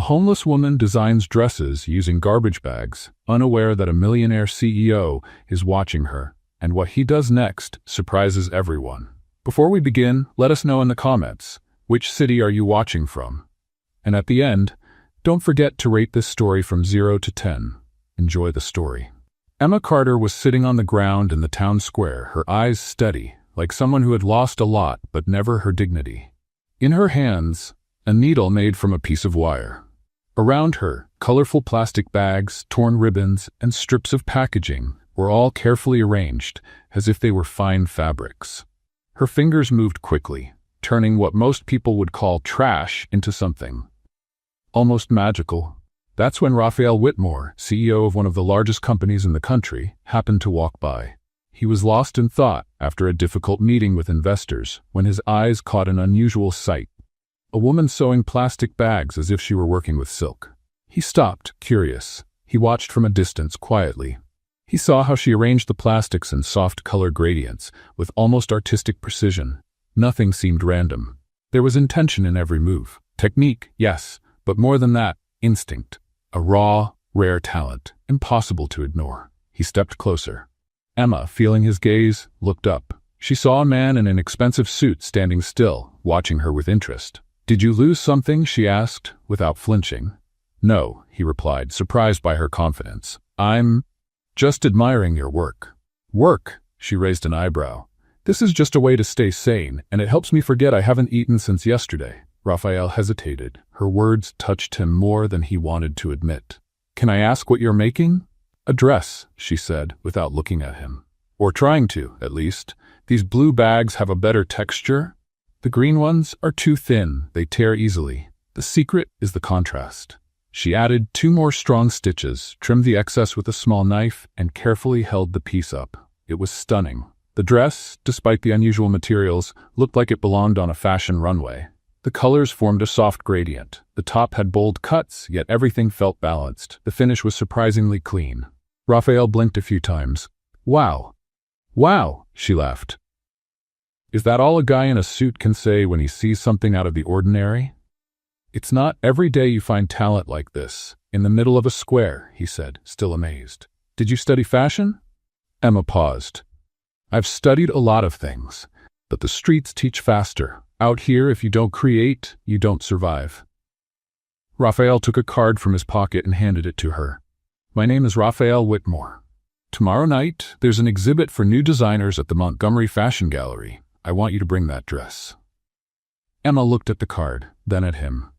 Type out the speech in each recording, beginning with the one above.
homeless woman designs dresses using garbage bags, unaware that a millionaire CEO is watching her, and what he does next surprises everyone. Before we begin, let us know in the comments, which city are you watching from? And at the end, don't forget to rate this story from 0 to 10. Enjoy the story. Emma Carter was sitting on the ground in the town square, her eyes steady, like someone who had lost a lot but never her dignity. In her hands, a needle made from a piece of wire. Around her, colorful plastic bags, torn ribbons, and strips of packaging were all carefully arranged, as if they were fine fabrics. Her fingers moved quickly, turning what most people would call trash into something almost magical. That's when Raphael Whitmore, CEO of one of the largest companies in the country, happened to walk by. He was lost in thought after a difficult meeting with investors when his eyes caught an unusual sight. A woman sewing plastic bags as if she were working with silk. He stopped, curious. He watched from a distance, quietly. He saw how she arranged the plastics in soft color gradients, with almost artistic precision. Nothing seemed random. There was intention in every move. Technique, yes, but more than that, instinct. A raw, rare talent, impossible to ignore. He stepped closer. Emma, feeling his gaze, looked up. She saw a man in an expensive suit standing still, watching her with interest. "Did you lose something?" she asked, without flinching. "No," he replied, surprised by her confidence. "I'm just admiring your work." "Work?" She raised an eyebrow. "This is just a way to stay sane, and it helps me forget I haven't eaten since yesterday." Raphael hesitated. Her words touched him more than he wanted to admit. "Can I ask what you're making?" "A dress," she said, without looking at him. "Or trying to, at least. These blue bags have a better texture. The green ones are too thin, they tear easily. The secret is the contrast." She added 2 more strong stitches, trimmed the excess with a small knife, and carefully held the piece up. It was stunning. The dress, despite the unusual materials, looked like it belonged on a fashion runway. The colors formed a soft gradient. The top had bold cuts, yet everything felt balanced. The finish was surprisingly clean. Raphael blinked a few times. "Wow. Wow," she laughed. "Is that all a guy in a suit can say when he sees something out of the ordinary?" "It's not every day you find talent like this, in the middle of a square," he said, still amazed. "Did you study fashion?" Emma paused. "I've studied a lot of things, but the streets teach faster. Out here, if you don't create, you don't survive." Raphael took a card from his pocket and handed it to her. "My name is Raphael Whitmore. Tomorrow night, there's an exhibit for new designers at the Montgomery Fashion Gallery. I want you to bring that dress." Emma looked at the card, then at him.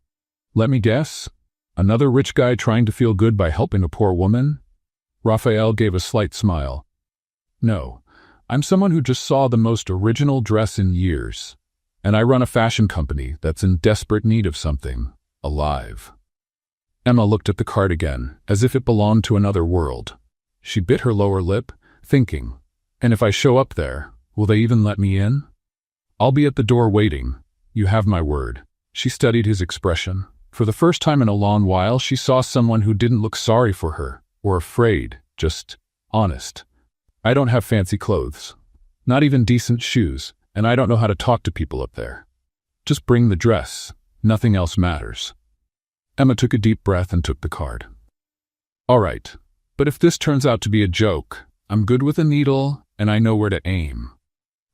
"Let me guess? Another rich guy trying to feel good by helping a poor woman?" Raphael gave a slight smile. "No, I'm someone who just saw the most original dress in years. And I run a fashion company that's in desperate need of something alive." Emma looked at the card again, as if it belonged to another world. She bit her lower lip, thinking, "And if I show up there, will they even let me in?" "I'll be at the door waiting. You have my word." She studied his expression. For the first time in a long while, she saw someone who didn't look sorry for her, or afraid, just honest. "I don't have fancy clothes. Not even decent shoes. And I don't know how to talk to people up there. Just bring the dress. Nothing else matters." Emma took a deep breath and took the card. "All right, but if this turns out to be a joke, I'm good with a needle and I know where to aim."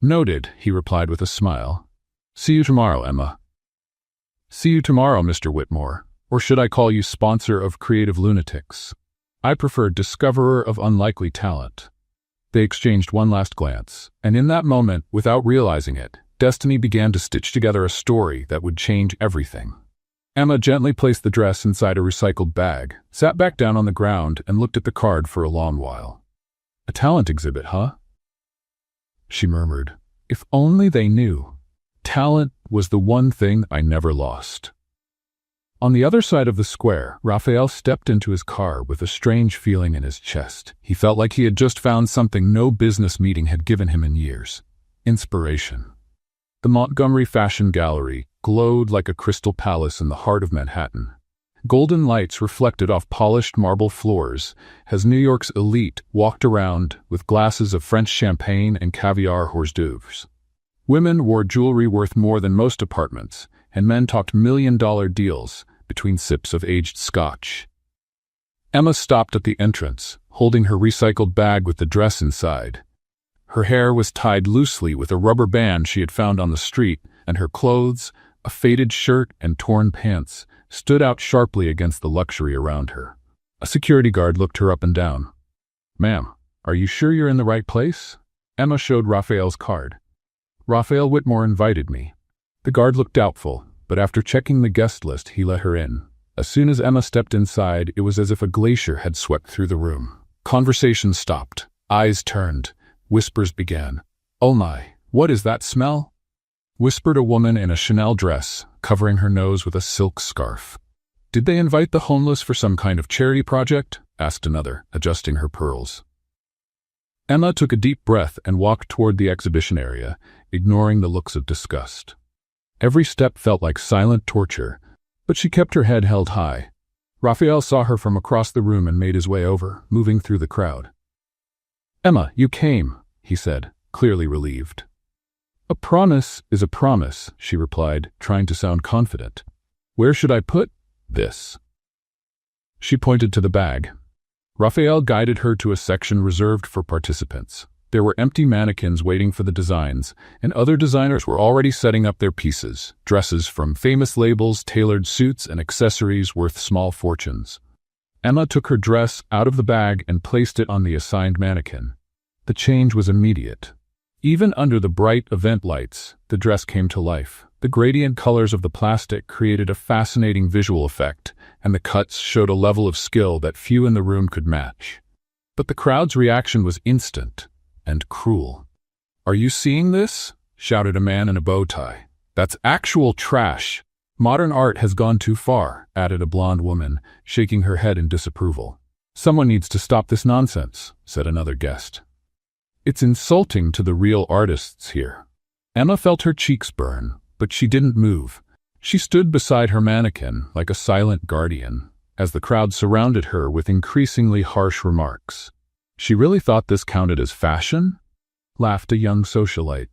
"Noted," he replied with a smile. "See you tomorrow, Emma." "See you tomorrow, Mr. Whitmore. Or should I call you sponsor of creative lunatics? I prefer discoverer of unlikely talent." They exchanged one last glance, and in that moment, without realizing it, destiny began to stitch together a story that would change everything. Emma gently placed the dress inside a recycled bag, sat back down on the ground, and looked at the card for a long while. "A talent exhibit, huh?" she murmured. "If only they knew. Talent was the one thing I never lost." On the other side of the square, Raphael stepped into his car with a strange feeling in his chest. He felt like he had just found something no business meeting had given him in years. Inspiration. The Montgomery Fashion Gallery glowed like a crystal palace in the heart of Manhattan. Golden lights reflected off polished marble floors as New York's elite walked around with glasses of French champagne and caviar hors d'oeuvres. Women wore jewelry worth more than most apartments, and men talked million-dollar deals between sips of aged scotch. Emma stopped at the entrance, holding her recycled bag with the dress inside. Her hair was tied loosely with a rubber band she had found on the street, and her clothes, a faded shirt and torn pants, stood out sharply against the luxury around her. A security guard looked her up and down. "Ma'am, are you sure you're in the right place?" Emma showed Raphael's card. "Raphael Whitmore invited me." The guard looked doubtful, but after checking the guest list, he let her in. As soon as Emma stepped inside, it was as if a glacier had swept through the room. Conversation stopped. Eyes turned. Whispers began. "Oh my, what is that smell?" whispered a woman in a Chanel dress, covering her nose with a silk scarf. "Did they invite the homeless for some kind of charity project?" asked another, adjusting her pearls. Emma took a deep breath and walked toward the exhibition area, ignoring the looks of disgust. Every step felt like silent torture, but she kept her head held high. Raphael saw her from across the room and made his way over, moving through the crowd. "Emma, you came," he said, clearly relieved. "A promise is a promise," she replied, trying to sound confident. "Where should I put this?" She pointed to the bag. Raphael guided her to a section reserved for participants. There were empty mannequins waiting for the designs, and other designers were already setting up their pieces, dresses from famous labels, tailored suits, and accessories worth small fortunes. Emma took her dress out of the bag and placed it on the assigned mannequin. The change was immediate. Even under the bright event lights, the dress came to life. The gradient colors of the plastic created a fascinating visual effect, and the cuts showed a level of skill that few in the room could match. But the crowd's reaction was instant and cruel. "Are you seeing this?" shouted a man in a bow tie. "That's actual trash. Modern art has gone too far," added a blonde woman, shaking her head in disapproval. "Someone needs to stop this nonsense," said another guest. "It's insulting to the real artists here." Emma felt her cheeks burn, but she didn't move. She stood beside her mannequin like a silent guardian, as the crowd surrounded her with increasingly harsh remarks. "She really thought this counted as fashion?" laughed a young socialite.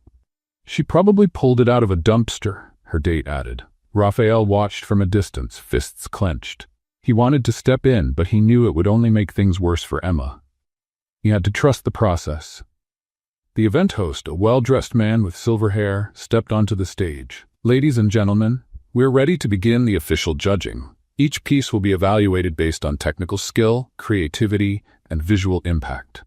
"She probably pulled it out of a dumpster," her date added. Raphael watched from a distance, fists clenched. He wanted to step in, but he knew it would only make things worse for Emma. He had to trust the process. The event host, a well-dressed man with silver hair, stepped onto the stage. "Ladies and gentlemen, we're ready to begin the official judging. Each piece will be evaluated based on technical skill, creativity, and visual impact."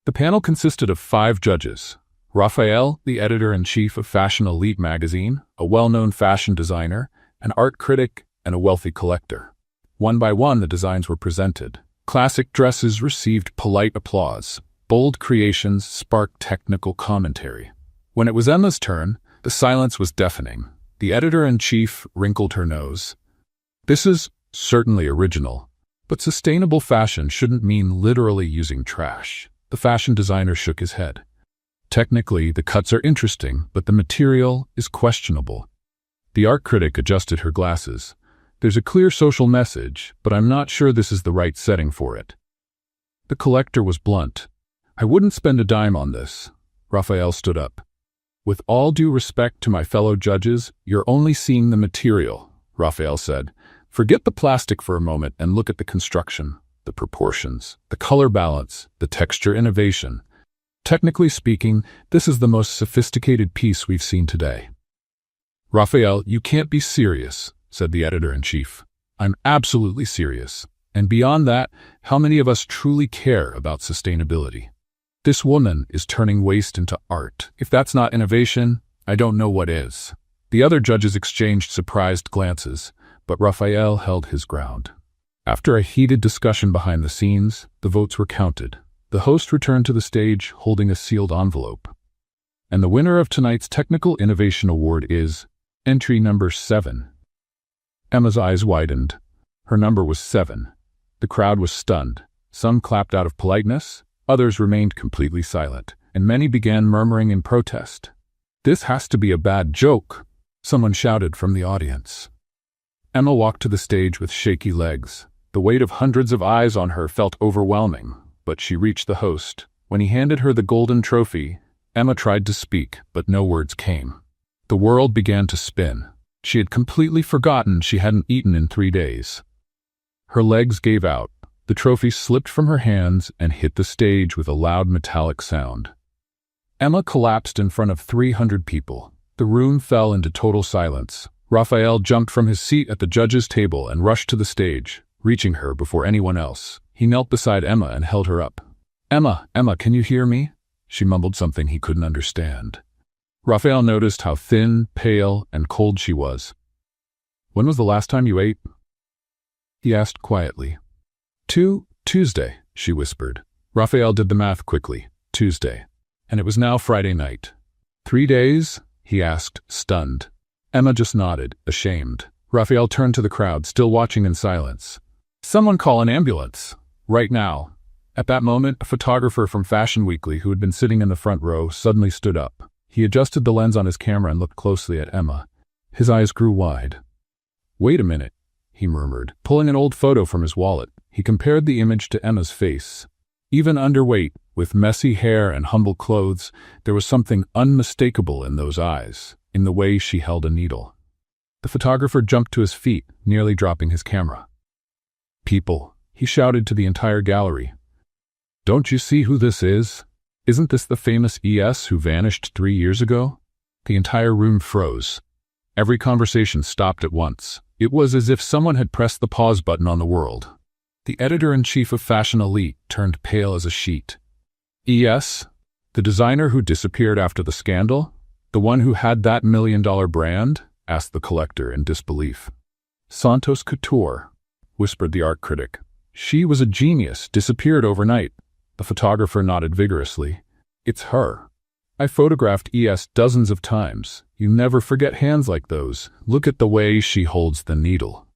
The panel consisted of 5 judges. Raphael, the editor-in-chief of Fashion Elite magazine, a well-known fashion designer, an art critic, and a wealthy collector. One by one, the designs were presented. Classic dresses received polite applause. Bold creations sparked technical commentary. When it was Emma's turn, the silence was deafening. The editor-in-chief wrinkled her nose. "This is certainly original, but sustainable fashion shouldn't mean literally using trash." The fashion designer shook his head. "Technically, the cuts are interesting, but the material is questionable." The art critic adjusted her glasses. "There's a clear social message, but I'm not sure this is the right setting for it." The collector was blunt. "I wouldn't spend a dime on this." Raphael stood up. "With all due respect to my fellow judges, you're only seeing the material," Raphael said. "Forget the plastic for a moment and look at the construction, the proportions, the color balance, the texture innovation. Technically speaking, this is the most sophisticated piece we've seen today." "Raphael, you can't be serious," said the editor-in-chief. "I'm absolutely serious. And beyond that, how many of us truly care about sustainability? This woman is turning waste into art. If that's not innovation, I don't know what is." The other judges exchanged surprised glances, but Raphael held his ground. After a heated discussion behind the scenes, the votes were counted. The host returned to the stage holding a sealed envelope. "And the winner of tonight's Technical Innovation Award is entry number 7. Emma's eyes widened. Her number was 7. The crowd was stunned. Some clapped out of politeness, others remained completely silent, and many began murmuring in protest. "This has to be a bad joke," someone shouted from the audience. Emma walked to the stage with shaky legs. The weight of hundreds of eyes on her felt overwhelming, but she reached the host. When he handed her the golden trophy, Emma tried to speak, but no words came. The world began to spin. She had completely forgotten she hadn't eaten in 3 days. Her legs gave out. The trophy slipped from her hands and hit the stage with a loud metallic sound. Emma collapsed in front of 300 people. The room fell into total silence. Raphael jumped from his seat at the judge's table and rushed to the stage, reaching her before anyone else. He knelt beside Emma and held her up. Emma, can you hear me?" She mumbled something he couldn't understand. Raphael noticed how thin, pale, and cold she was. "When was the last time you ate?" he asked quietly. Tuesday, she whispered. Raphael did the math quickly. Tuesday. And it was now Friday night. 3 days? He asked, stunned. Emma just nodded, ashamed. Raphael turned to the crowd, still watching in silence. "Someone call an ambulance. Right now." At that moment, a photographer from Fashion Weekly, who had been sitting in the front row, suddenly stood up. He adjusted the lens on his camera and looked closely at Emma. His eyes grew wide. "Wait a minute," he murmured, pulling an old photo from his wallet. He compared the image to Emma's face. Even underweight, with messy hair and humble clothes, there was something unmistakable in those eyes, in the way she held a needle. The photographer jumped to his feet, nearly dropping his camera. "People," he shouted to the entire gallery. "Don't you see who this is? Isn't this the famous ES who vanished 3 years ago?" The entire room froze. Every conversation stopped at once. It was as if someone had pressed the pause button on the world. The editor-in-chief of Fashion Elite turned pale as a sheet. "ES? The designer who disappeared after the scandal? The one who had that $1 million brand?" asked the collector in disbelief. "Santos Couture," whispered the art critic. "She was a genius, disappeared overnight." The photographer nodded vigorously. "It's her. I photographed ES dozens of times. You never forget hands like those. Look at the way she holds the needle."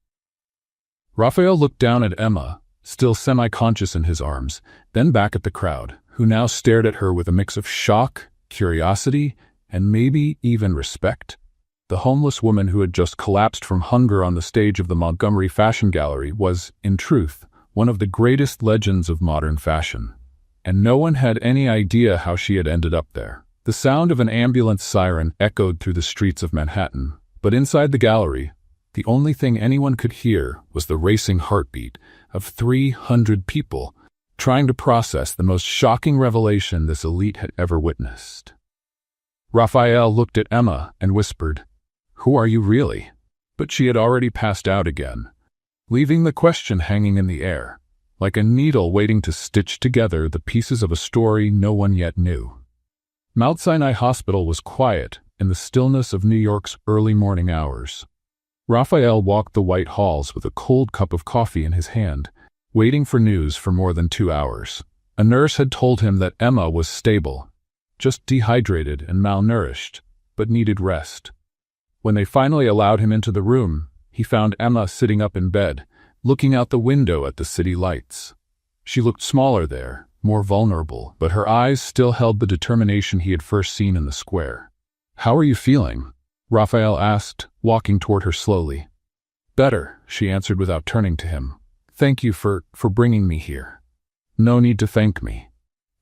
Raphael looked down at Emma, still semi-conscious in his arms, then back at the crowd, who now stared at her with a mix of shock, curiosity, and maybe even respect. The homeless woman who had just collapsed from hunger on the stage of the Montgomery Fashion Gallery was, in truth, one of the greatest legends of modern fashion. And no one had any idea how she had ended up there. The sound of an ambulance siren echoed through the streets of Manhattan, but inside the gallery, the only thing anyone could hear was the racing heartbeat of 300 people trying to process the most shocking revelation this elite had ever witnessed. Raphael looked at Emma and whispered, "Who are you really?" But she had already passed out again, leaving the question hanging in the air, like a needle waiting to stitch together the pieces of a story no one yet knew. Mount Sinai Hospital was quiet in the stillness of New York's early morning hours. Raphael walked the white halls with a cold cup of coffee in his hand, waiting for news for more than 2 hours. A nurse had told him that Emma was stable, just dehydrated and malnourished, but needed rest. When they finally allowed him into the room, he found Emma sitting up in bed, looking out the window at the city lights. She looked smaller there, more vulnerable, but her eyes still held the determination he had first seen in the square. "How are you feeling?" Raphael asked, walking toward her slowly. "Better," she answered without turning to him. "Thank you for bringing me here." "No need to thank me.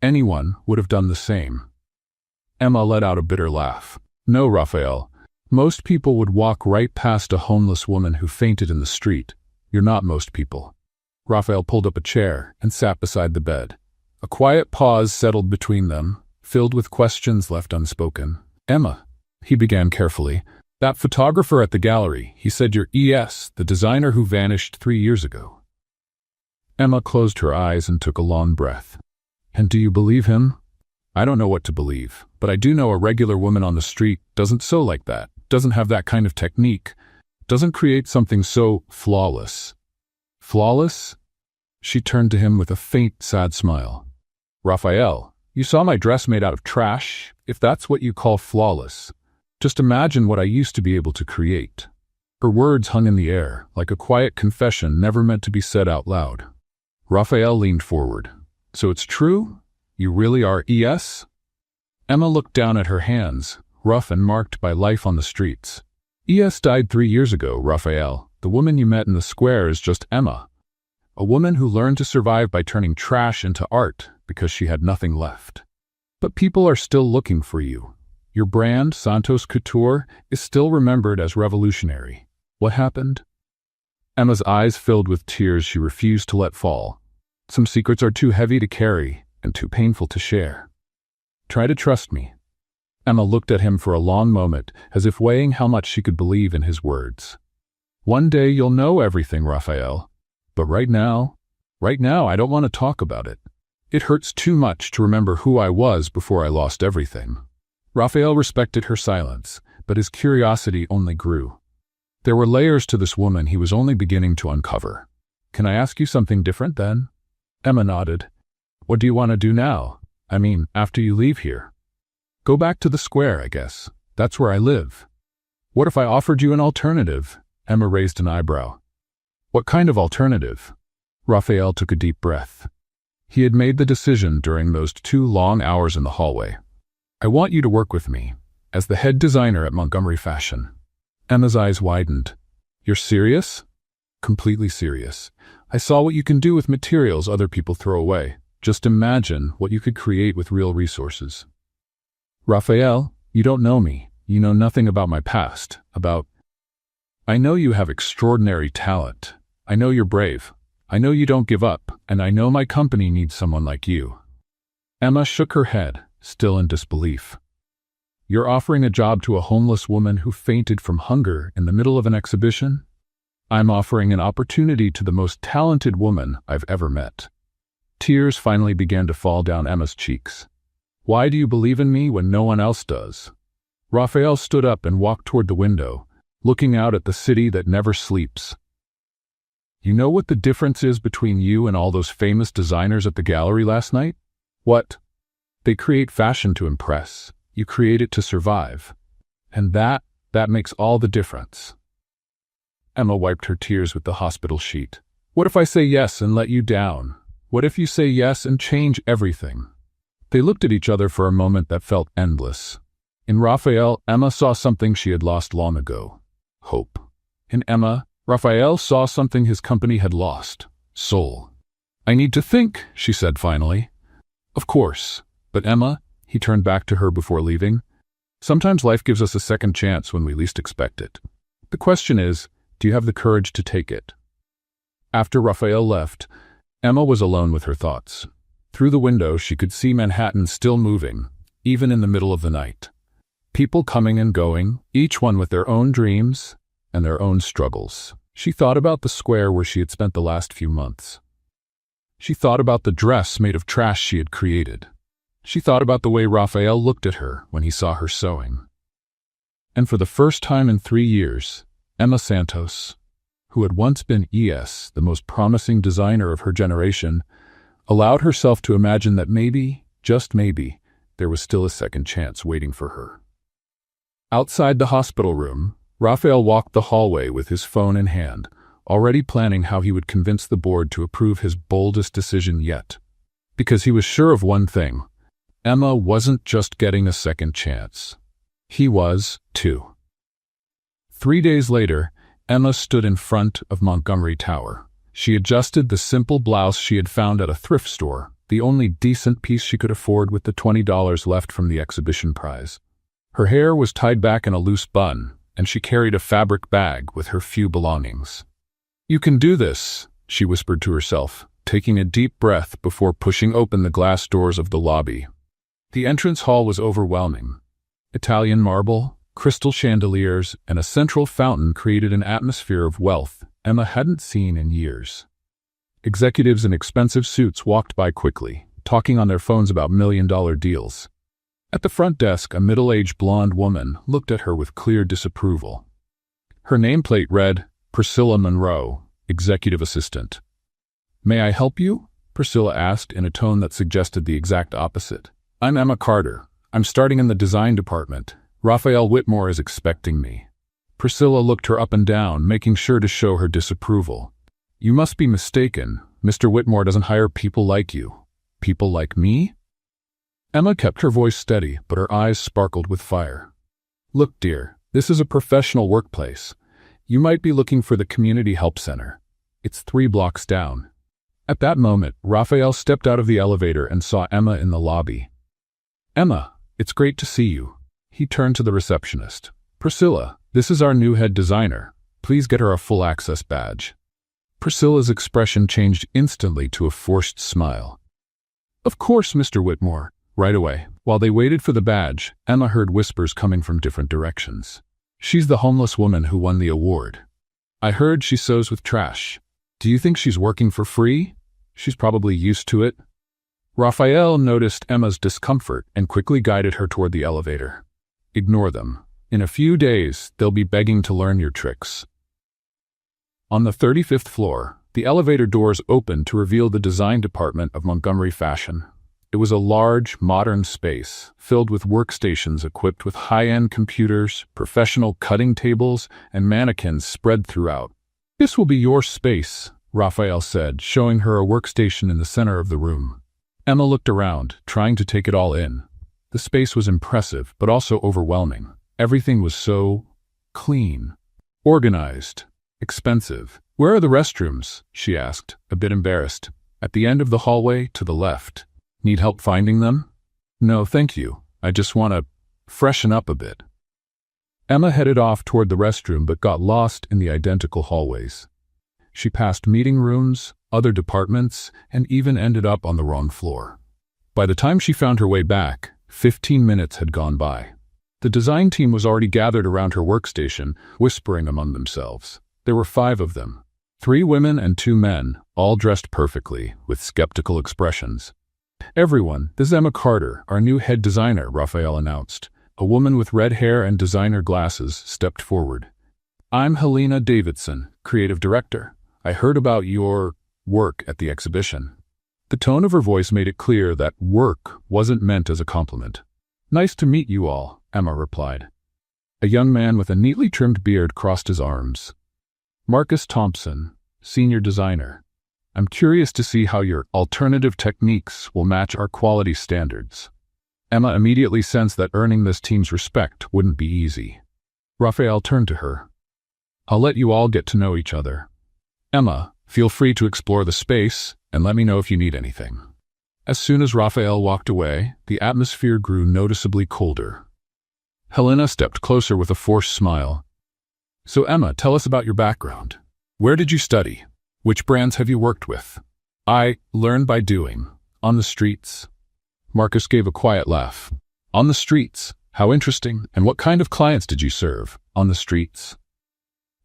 Anyone would have done the same." Emma let out a bitter laugh. "No, Raphael. Most people would walk right past a homeless woman who fainted in the street. You're not most people." Raphael pulled up a chair and sat beside the bed. A quiet pause settled between them, filled with questions left unspoken. "Emma," he began carefully, "that photographer at the gallery, he said you're ES, the designer who vanished 3 years ago." Emma closed her eyes and took a long breath. "And do you believe him?" "I don't know what to believe, but I do know a regular woman on the street doesn't sew like that, doesn't have that kind of technique, doesn't create something so flawless." "Flawless?" She turned to him with a faint, sad smile. "Raphael, you saw my dress made out of trash, if that's what you call flawless. Just imagine what I used to be able to create." Her words hung in the air, like a quiet confession never meant to be said out loud. Raphael leaned forward. "So it's true? You really are ES?" Emma looked down at her hands, rough and marked by life on the streets. "ES died 3 years ago, Raphael. The woman you met in the square is just Emma. A woman who learned to survive by turning trash into art because she had nothing left. But people are still looking for you. Your brand, Santos Couture, is still remembered as revolutionary. What happened? Emma's eyes filled with tears she refused to let fall. Some secrets are too heavy to carry and too painful to share. Try to trust me. Emma looked at him for a long moment, as if weighing how much she could believe in his words. One day you'll know everything, Raphael. But right now, I don't want to talk about it. It hurts too much to remember who I was before I lost everything. Raphael respected her silence, but his curiosity only grew. There were layers to this woman he was only beginning to uncover. Can I ask you something different then? Emma nodded. What do you want to do now? I mean, after you leave here? Go back to the square, I guess. That's where I live. What if I offered you an alternative? Emma raised an eyebrow. What kind of alternative? Raphael took a deep breath. He had made the decision during those 2 long hours in the hallway. I want you to work with me, as the head designer at Montgomery Fashion. Emma's eyes widened. You're serious? Completely serious. I saw what you can do with materials other people throw away. Just imagine what you could create with real resources. Raphael, you don't know me. You know nothing about my past, I know you have extraordinary talent. I know you're brave. I know you don't give up, and I know my company needs someone like you. Emma shook her head, still in disbelief. You're offering a job to a homeless woman who fainted from hunger in the middle of an exhibition? I'm offering an opportunity to the most talented woman I've ever met. Tears finally began to fall down Emma's cheeks. Why do you believe in me when no one else does? Raphael stood up and walked toward the window, looking out at the city that never sleeps. You know what the difference is between you and all those famous designers at the gallery last night? What? They create fashion to impress. You create it to survive. And that makes all the difference. Emma wiped her tears with the hospital sheet. What if I say yes and let you down? What if you say yes and change everything? They looked at each other for a moment that felt endless. In Raphael, Emma saw something she had lost long ago. Hope. In Emma, Raphael saw something his company had lost. Soul. I need to think, she said finally. Of course. But Emma, he turned back to her before leaving, sometimes life gives us a second chance when we least expect it. The question is, do you have the courage to take it? After Raphael left, Emma was alone with her thoughts. Through the window, she could see Manhattan still moving, even in the middle of the night. People coming and going, each one with their own dreams and their own struggles. She thought about the square where she had spent the last few months. She thought about the dress made of trash she had created. She thought about the way Raphael looked at her when he saw her sewing. And for the first time in 3 years, Emma Santos, who had once been the most promising designer of her generation, allowed herself to imagine that maybe, just maybe, there was still a second chance waiting for her. Outside the hospital room, Raphael walked the hallway with his phone in hand, already planning how he would convince the board to approve his boldest decision yet. Because he was sure of one thing: Emma wasn't just getting a second chance. He was, too. 3 days later, Emma stood in front of Montgomery Tower. She adjusted the simple blouse she had found at a thrift store, the only decent piece she could afford with the $20 left from the exhibition prize. Her hair was tied back in a loose bun, and she carried a fabric bag with her few belongings. You can do this, she whispered to herself, taking a deep breath before pushing open the glass doors of the lobby. The entrance hall was overwhelming. Italian marble, crystal chandeliers, and a central fountain created an atmosphere of wealth Emma hadn't seen in years. Executives in expensive suits walked by quickly, talking on their phones about million-dollar deals. At the front desk, a middle-aged blonde woman looked at her with clear disapproval. Her nameplate read, Priscilla Monroe, Executive Assistant. May I help you? Priscilla asked in a tone that suggested the exact opposite. I'm Emma Carter. I'm starting in the design department. Raphael Whitmore is expecting me. Priscilla looked her up and down, making sure to show her disapproval. You must be mistaken. Mr. Whitmore doesn't hire people like you. People like me? Emma kept her voice steady, but her eyes sparkled with fire. Look, dear, this is a professional workplace. You might be looking for the Community Help Center. It's 3 blocks down. At that moment, Raphael stepped out of the elevator and saw Emma in the lobby. Emma, it's great to see you. He turned to the receptionist. "Priscilla, this is our new head designer. Please get her a full access badge." Priscilla's expression changed instantly to a forced smile. "Of course, Mr. Whitmore." Right away, while they waited for the badge, Emma heard whispers coming from different directions. "She's the homeless woman who won the award. I heard she sews with trash. Do you think she's working for free? She's probably used to it." Raphael noticed Emma's discomfort and quickly guided her toward the elevator. "Ignore them. In a few days, they'll be begging to learn your tricks." On the 35th floor, the elevator doors opened to reveal the design department of Montgomery Fashion. It was a large, modern space, filled with workstations equipped with high-end computers, professional cutting tables, and mannequins spread throughout. "This will be your space," Raphael said, showing her a workstation in the center of the room. Emma looked around, trying to take it all in. The space was impressive, but also overwhelming. Everything was so clean, organized, expensive. "Where are the restrooms?" she asked, a bit embarrassed. "At the end of the hallway, to the left. Need help finding them?" "No, thank you. I just want to freshen up a bit." Emma headed off toward the restroom but got lost in the identical hallways. She passed meeting rooms, other departments, and even ended up on the wrong floor. By the time she found her way back, 15 minutes had gone by. The design team was already gathered around her workstation, whispering among themselves. There were 5 of them, 3 women and 2 men, all dressed perfectly, with skeptical expressions. "Everyone, this is Emma Carter, our new head designer," Raphael announced. A woman with red hair and designer glasses stepped forward. "I'm Helena Davidson, creative director. I heard about your work at the exhibition." The tone of her voice made it clear that work wasn't meant as a compliment. "Nice to meet you all," Emma replied. A young man with a neatly trimmed beard crossed his arms. "Marcus Thompson, senior designer. I'm curious to see how your alternative techniques will match our quality standards." Emma immediately sensed that earning this team's respect wouldn't be easy. Raphael turned to her. "I'll let you all get to know each other. Emma, feel free to explore the space and let me know if you need anything." As soon as Raphael walked away, the atmosphere grew noticeably colder. Helena stepped closer with a forced smile. "So Emma, tell us about your background. Where did you study? Which brands have you worked with?" "I learned by doing. On the streets." Marcus gave a quiet laugh. "On the streets? How interesting. And what kind of clients did you serve? On the streets?"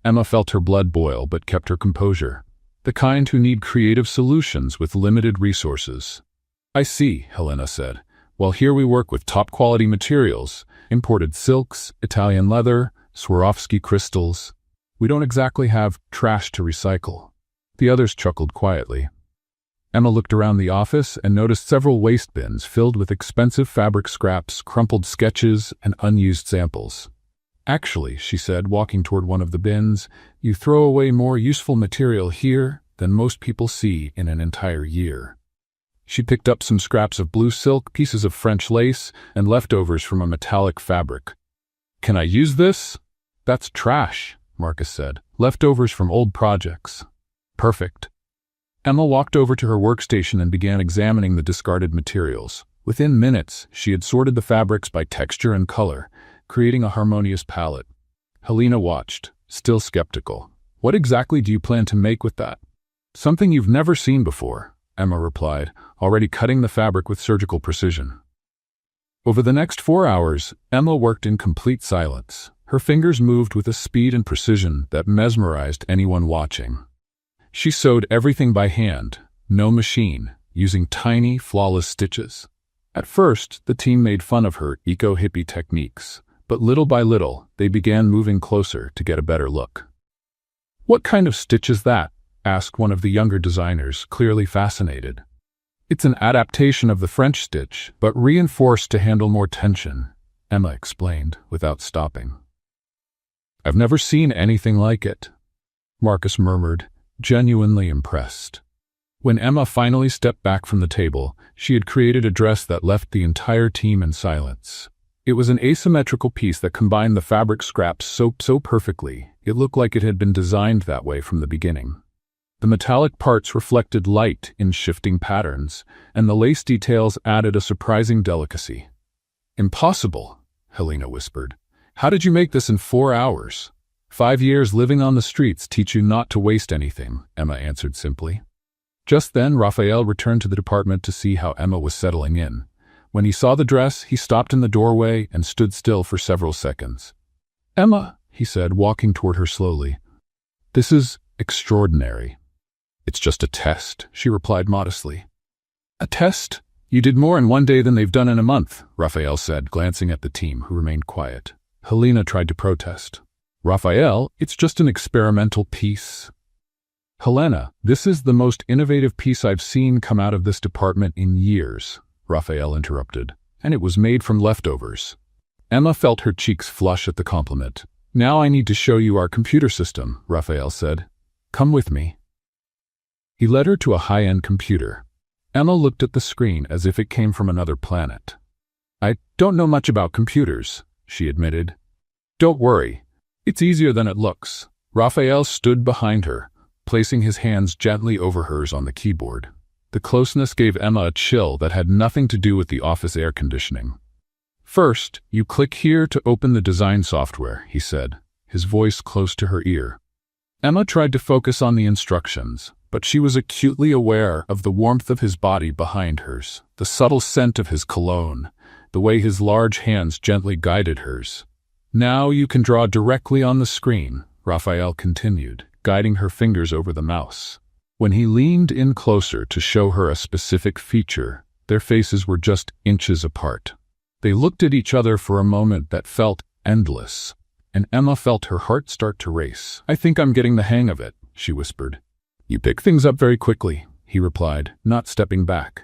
Emma felt her blood boil but kept her composure. "The kind who need creative solutions with limited resources." "I see," Helena said. "Well, here we work with top-quality materials, imported silks, Italian leather, Swarovski crystals. We don't exactly have trash to recycle." The others chuckled quietly. Emma looked around the office and noticed several waste bins filled with expensive fabric scraps, crumpled sketches, and unused samples. "Actually," she said, walking toward one of the bins, "you throw away more useful material here than most people see in an entire year." She picked up some scraps of blue silk, pieces of French lace, and leftovers from a metallic fabric. "Can I use this?" "That's trash," Marcus said. "Leftovers from old projects." "Perfect." Emma walked over to her workstation and began examining the discarded materials. Within minutes, she had sorted the fabrics by texture and color, creating a harmonious palette. Helena watched, still skeptical. "What exactly do you plan to make with that?" "Something you've never seen before," Emma replied, already cutting the fabric with surgical precision. Over the next 4 hours, Emma worked in complete silence. Her fingers moved with a speed and precision that mesmerized anyone watching. She sewed everything by hand, no machine, using tiny, flawless stitches. At first, the team made fun of her eco-hippie techniques, but little by little, they began moving closer to get a better look. "What kind of stitch is that?" asked one of the younger designers, clearly fascinated. "It's an adaptation of the French stitch, but reinforced to handle more tension," Emma explained, without stopping. "I've never seen anything like it," Marcus murmured, genuinely impressed. When Emma finally stepped back from the table, she had created a dress that left the entire team in silence. It was an asymmetrical piece that combined the fabric scraps so perfectly, it looked like it had been designed that way from the beginning. The metallic parts reflected light in shifting patterns, and the lace details added a surprising delicacy. "Impossible," Helena whispered. How did you make this in 4 hours? 5 years living on the streets teach you not to waste anything, Emma answered simply. Just then, Raphael returned to the department to see how Emma was settling in. When he saw the dress, he stopped in the doorway and stood still for several seconds. Emma, he said, walking toward her slowly. This is extraordinary. It's just a test, she replied modestly. A test? You did more in 1 day than they've done in a month, Raphael said, glancing at the team, who remained quiet. Helena tried to protest. Raphael, it's just an experimental piece. Helena, this is the most innovative piece I've seen come out of this department in years, Raphael interrupted, and it was made from leftovers. Emma felt her cheeks flush at the compliment. Now I need to show you our computer system, Raphael said. Come with me. He led her to a high-end computer. Emma looked at the screen as if it came from another planet. I don't know much about computers, she admitted. Don't worry. It's easier than it looks. Raphael stood behind her, placing his hands gently over hers on the keyboard. The closeness gave Emma a chill that had nothing to do with the office air conditioning. First, you click here to open the design software, he said, his voice close to her ear. Emma tried to focus on the instructions, but she was acutely aware of the warmth of his body behind hers, the subtle scent of his cologne, the way his large hands gently guided hers. Now you can draw directly on the screen, Raphael continued, guiding her fingers over the mouse. When he leaned in closer to show her a specific feature, their faces were just inches apart. They looked at each other for a moment that felt endless, and Emma felt her heart start to race. I think I'm getting the hang of it, she whispered. You pick things up very quickly, he replied, not stepping back.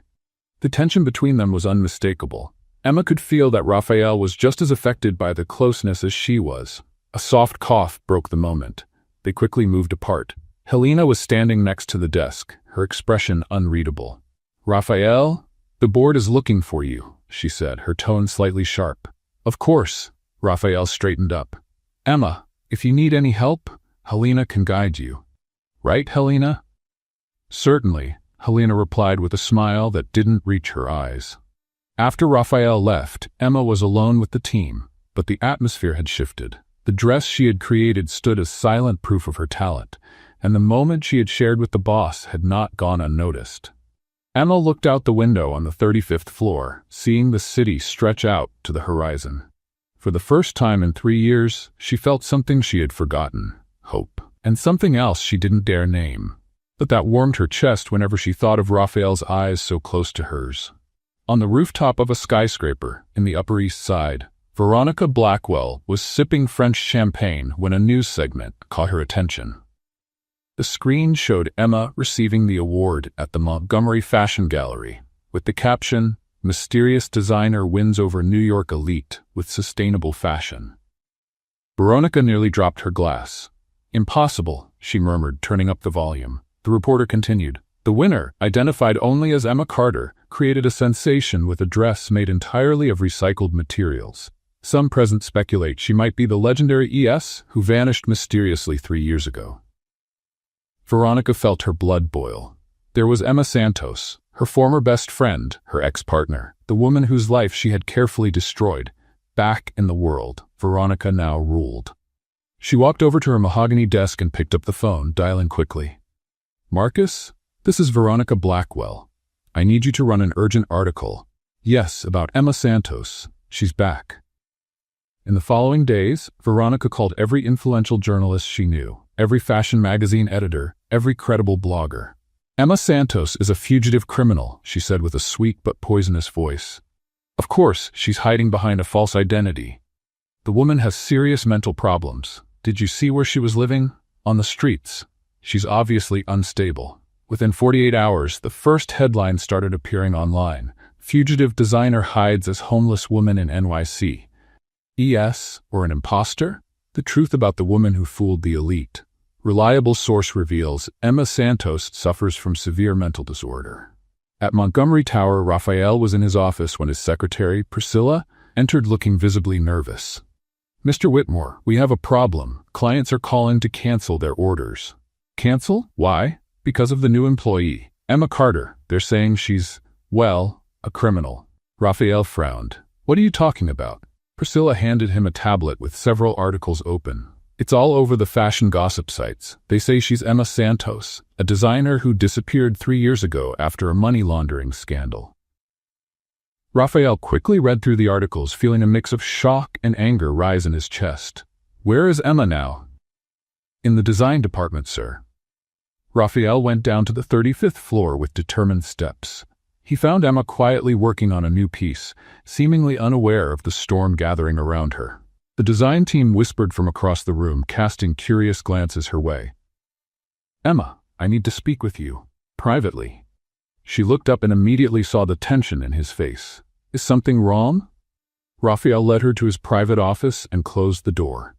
The tension between them was unmistakable. Emma could feel that Raphael was just as affected by the closeness as she was. A soft cough broke the moment. They quickly moved apart. Helena was standing next to the desk, her expression unreadable. Raphael, the board is looking for you, she said, her tone slightly sharp. Of course, Raphael straightened up. Emma, if you need any help, Helena can guide you. Right, Helena? Certainly, Helena replied with a smile that didn't reach her eyes. After Raphael left, Emma was alone with the team, but the atmosphere had shifted. The dress she had created stood as silent proof of her talent, and the moment she had shared with the boss had not gone unnoticed. Emma looked out the window on the 35th floor, seeing the city stretch out to the horizon. For the first time in 3 years, she felt something she had forgotten, hope, and something else she didn't dare name. But that warmed her chest whenever she thought of Raphael's eyes so close to hers. On the rooftop of a skyscraper in the Upper East Side, Veronica Blackwell was sipping French champagne when a news segment caught her attention. The screen showed Emma receiving the award at the Montgomery Fashion Gallery, with the caption, Mysterious Designer Wins Over New York Elite with Sustainable Fashion. Veronica nearly dropped her glass. Impossible, she murmured, turning up the volume. The reporter continued. The winner, identified only as Emma Carter, created a sensation with a dress made entirely of recycled materials. Some present speculate she might be the legendary ES who vanished mysteriously 3 years ago. Veronica felt her blood boil. There was Emma Santos, her former best friend, her ex-partner, the woman whose life she had carefully destroyed. Back in the world, Veronica now ruled. She walked over to her mahogany desk and picked up the phone, dialing quickly. Marcus, this is Veronica Blackwell. I need you to run an urgent article. Yes, about Emma Santos. She's back. In the following days, Veronica called every influential journalist she knew, every fashion magazine editor, every credible blogger. Emma Santos is a fugitive criminal, she said with a sweet but poisonous voice. Of course, she's hiding behind a false identity. The woman has serious mental problems. Did you see where she was living? On the streets. She's obviously unstable. Within 48 hours, the first headline started appearing online. Fugitive designer hides as homeless woman in NYC. ES, or an imposter? The truth about the woman who fooled the elite. Reliable source reveals Emma Santos suffers from severe mental disorder. At Montgomery Tower, Raphael was in his office when his secretary, Priscilla, entered looking visibly nervous. Mr. Whitmore, we have a problem. Clients are calling to cancel their orders. Cancel? Why? Because of the new employee, Emma Carter. They're saying she's, well, a criminal. Raphael frowned. What are you talking about? Priscilla handed him a tablet with several articles open. It's all over the fashion gossip sites. They say she's Emma Santos, a designer who disappeared 3 years ago after a money laundering scandal. Raphael quickly read through the articles, feeling a mix of shock and anger rise in his chest. Where is Emma now? In the design department, sir. Raphael went down to the 35th floor with determined steps. He found Emma quietly working on a new piece, seemingly unaware of the storm gathering around her. The design team whispered from across the room, casting curious glances her way. Emma, I need to speak with you, privately. She looked up and immediately saw the tension in his face. Is something wrong? Raphael led her to his private office and closed the door.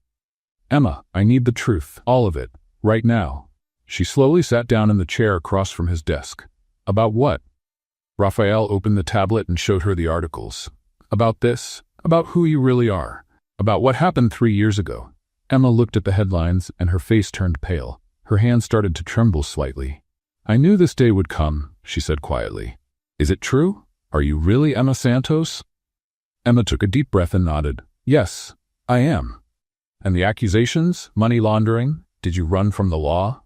Emma, I need the truth, all of it, right now. She slowly sat down in the chair across from his desk. About what? Raphael opened the tablet and showed her the articles. About this, about who you really are, about what happened 3 years ago. Emma looked at the headlines and her face turned pale. Her hand started to tremble slightly. I knew this day would come, she said quietly. Is it true? Are you really Emma Santos? Emma took a deep breath and nodded. Yes, I am. And the accusations? Money laundering? Did you run from the law?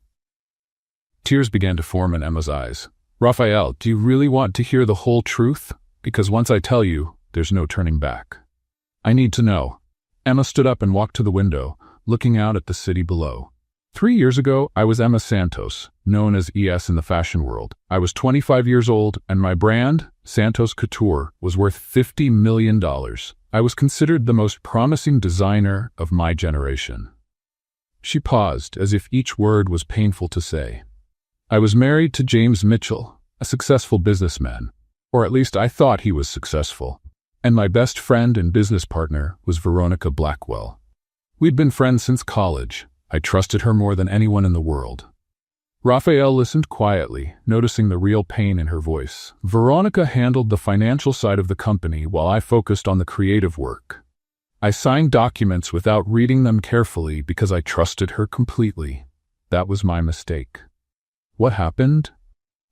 Tears began to form in Emma's eyes. Raphael, do you really want to hear the whole truth? Because once I tell you, there's no turning back. I need to know. Emma stood up and walked to the window, looking out at the city below. 3 years ago, I was Emma Santos, known as ES in the fashion world. I was 25 years old, and my brand, Santos Couture, was worth $50 million. I was considered the most promising designer of my generation. She paused, as if each word was painful to say. I was married to James Mitchell, a successful businessman, or at least I thought he was successful. And my best friend and business partner was Veronica Blackwell. We'd been friends since college. I trusted her more than anyone in the world. Raphael listened quietly, noticing the real pain in her voice. Veronica handled the financial side of the company while I focused on the creative work. I signed documents without reading them carefully because I trusted her completely. That was my mistake. What happened?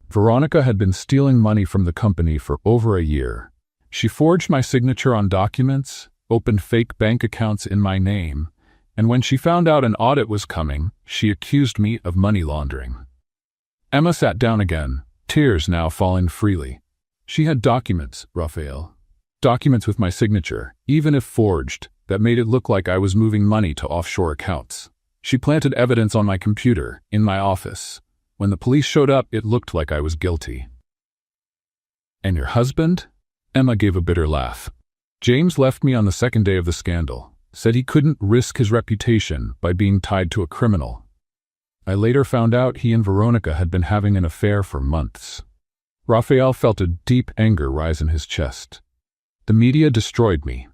Veronica had been stealing money from the company for over a year. She forged my signature on documents, opened fake bank accounts in my name, and when she found out an audit was coming, she accused me of money laundering. Emma sat down again, tears now falling freely. She had documents, Raphael. Documents with my signature, even if forged, that made it look like I was moving money to offshore accounts. She planted evidence on my computer, in my office. When the police showed up, it looked like I was guilty. And your husband? Emma gave a bitter laugh. James left me on the second day of the scandal, said he couldn't risk his reputation by being tied to a criminal. I later found out he and Veronica had been having an affair for months. Raphael felt a deep anger rise in his chest. The media destroyed me.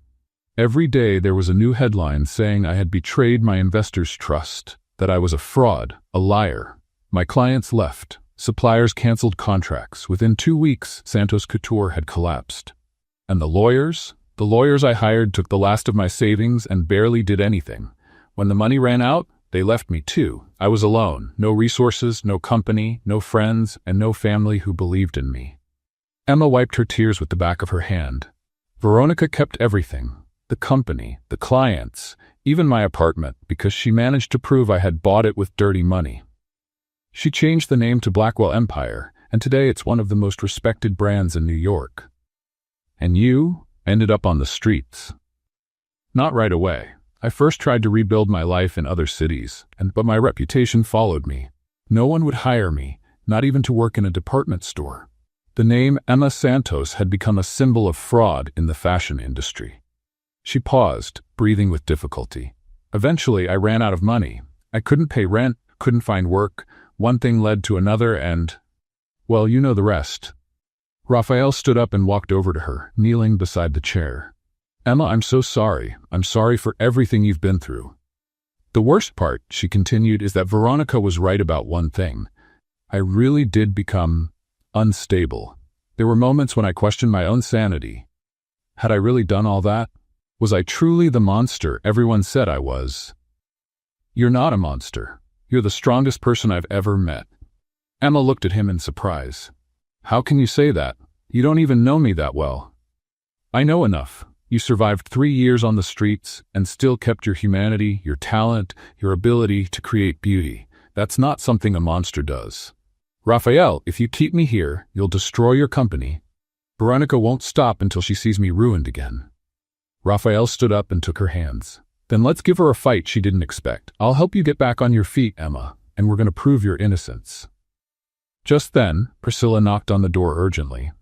Every day there was a new headline saying I had betrayed my investors' trust, that I was a fraud, a liar. My clients left. Suppliers canceled contracts. Within 2 weeks, Santos Couture had collapsed. And the lawyers I hired took the last of my savings and barely did anything. When the money ran out, they left me too. I was alone. No resources, no company, no friends, and no family who believed in me. Emma wiped her tears with the back of her hand. Veronica kept everything. The company, the clients, even my apartment, because she managed to prove I had bought it with dirty money. She changed the name to Blackwell Empire, and today it's one of the most respected brands in New York. And you ended up on the streets. Not right away. I first tried to rebuild my life in other cities, but my reputation followed me. No one would hire me, not even to work in a department store. The name Emma Santos had become a symbol of fraud in the fashion industry. She paused, breathing with difficulty. Eventually, I ran out of money. I couldn't pay rent, couldn't find work. One thing led to another and, well, you know the rest. Raphael stood up and walked over to her, kneeling beside the chair. Emma, I'm so sorry. I'm sorry for everything you've been through. The worst part, she continued, is that Veronica was right about one thing. I really did become unstable. There were moments when I questioned my own sanity. Had I really done all that? Was I truly the monster everyone said I was? You're not a monster. You're the strongest person I've ever met. Emma looked at him in surprise. How can you say that? You don't even know me that well. I know enough. You survived 3 years on the streets and still kept your humanity, your talent, your ability to create beauty. That's not something a monster does. Raphael, if you keep me here, you'll destroy your company. Veronica won't stop until she sees me ruined again. Raphael stood up and took her hands. Then let's give her a fight she didn't expect. I'll help you get back on your feet, Emma, and we're going to prove your innocence. Just then, Priscilla knocked on the door urgently.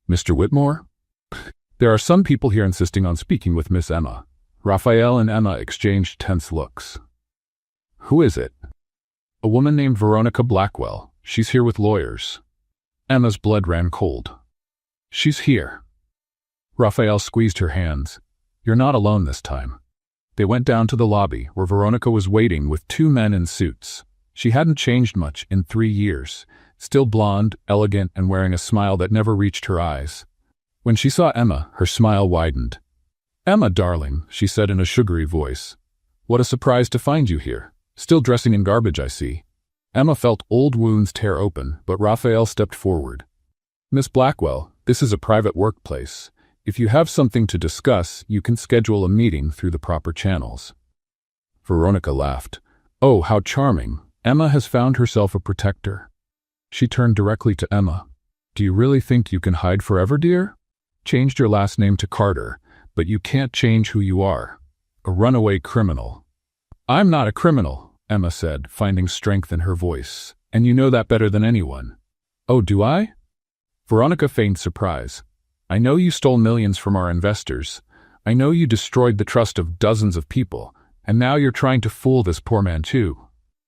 Mr. Whitmore? There are some people here insisting on speaking with Miss Emma. Raphael and Emma exchanged tense looks. Who is it? A woman named Veronica Blackwell. She's here with lawyers. Emma's blood ran cold. She's here. Raphael squeezed her hands. You're not alone this time. They went down to the lobby, where Veronica was waiting with 2 men in suits. She hadn't changed much in 3 years, still blonde, elegant, and wearing a smile that never reached her eyes. When she saw Emma, her smile widened. Emma, darling, she said in a sugary voice. What a surprise to find you here. Still dressing in garbage, I see. Emma felt old wounds tear open, but Raphael stepped forward. Miss Blackwell, this is a private workplace. If you have something to discuss, you can schedule a meeting through the proper channels. Veronica laughed. Oh, how charming. Emma has found herself a protector. She turned directly to Emma. Do you really think you can hide forever, dear? Changed your last name to Carter, but you can't change who you are. A runaway criminal. I'm not a criminal, Emma said, finding strength in her voice. And you know that better than anyone. Oh, do I? Veronica feigned surprise. I know you stole millions from our investors. I know you destroyed the trust of dozens of people. And now you're trying to fool this poor man too.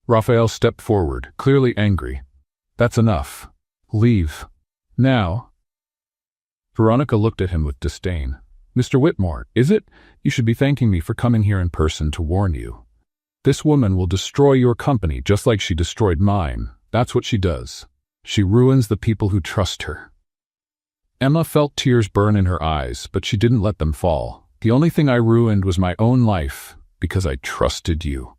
Raphael stepped forward, clearly angry. That's enough. Leave. Now. Veronica looked at him with disdain. Mr. Whitmore, is it? You should be thanking me for coming here in person to warn you. This woman will destroy your company just like she destroyed mine. That's what she does. She ruins the people who trust her. Emma felt tears burn in her eyes, but she didn't let them fall. The only thing I ruined was my own life, because I trusted you.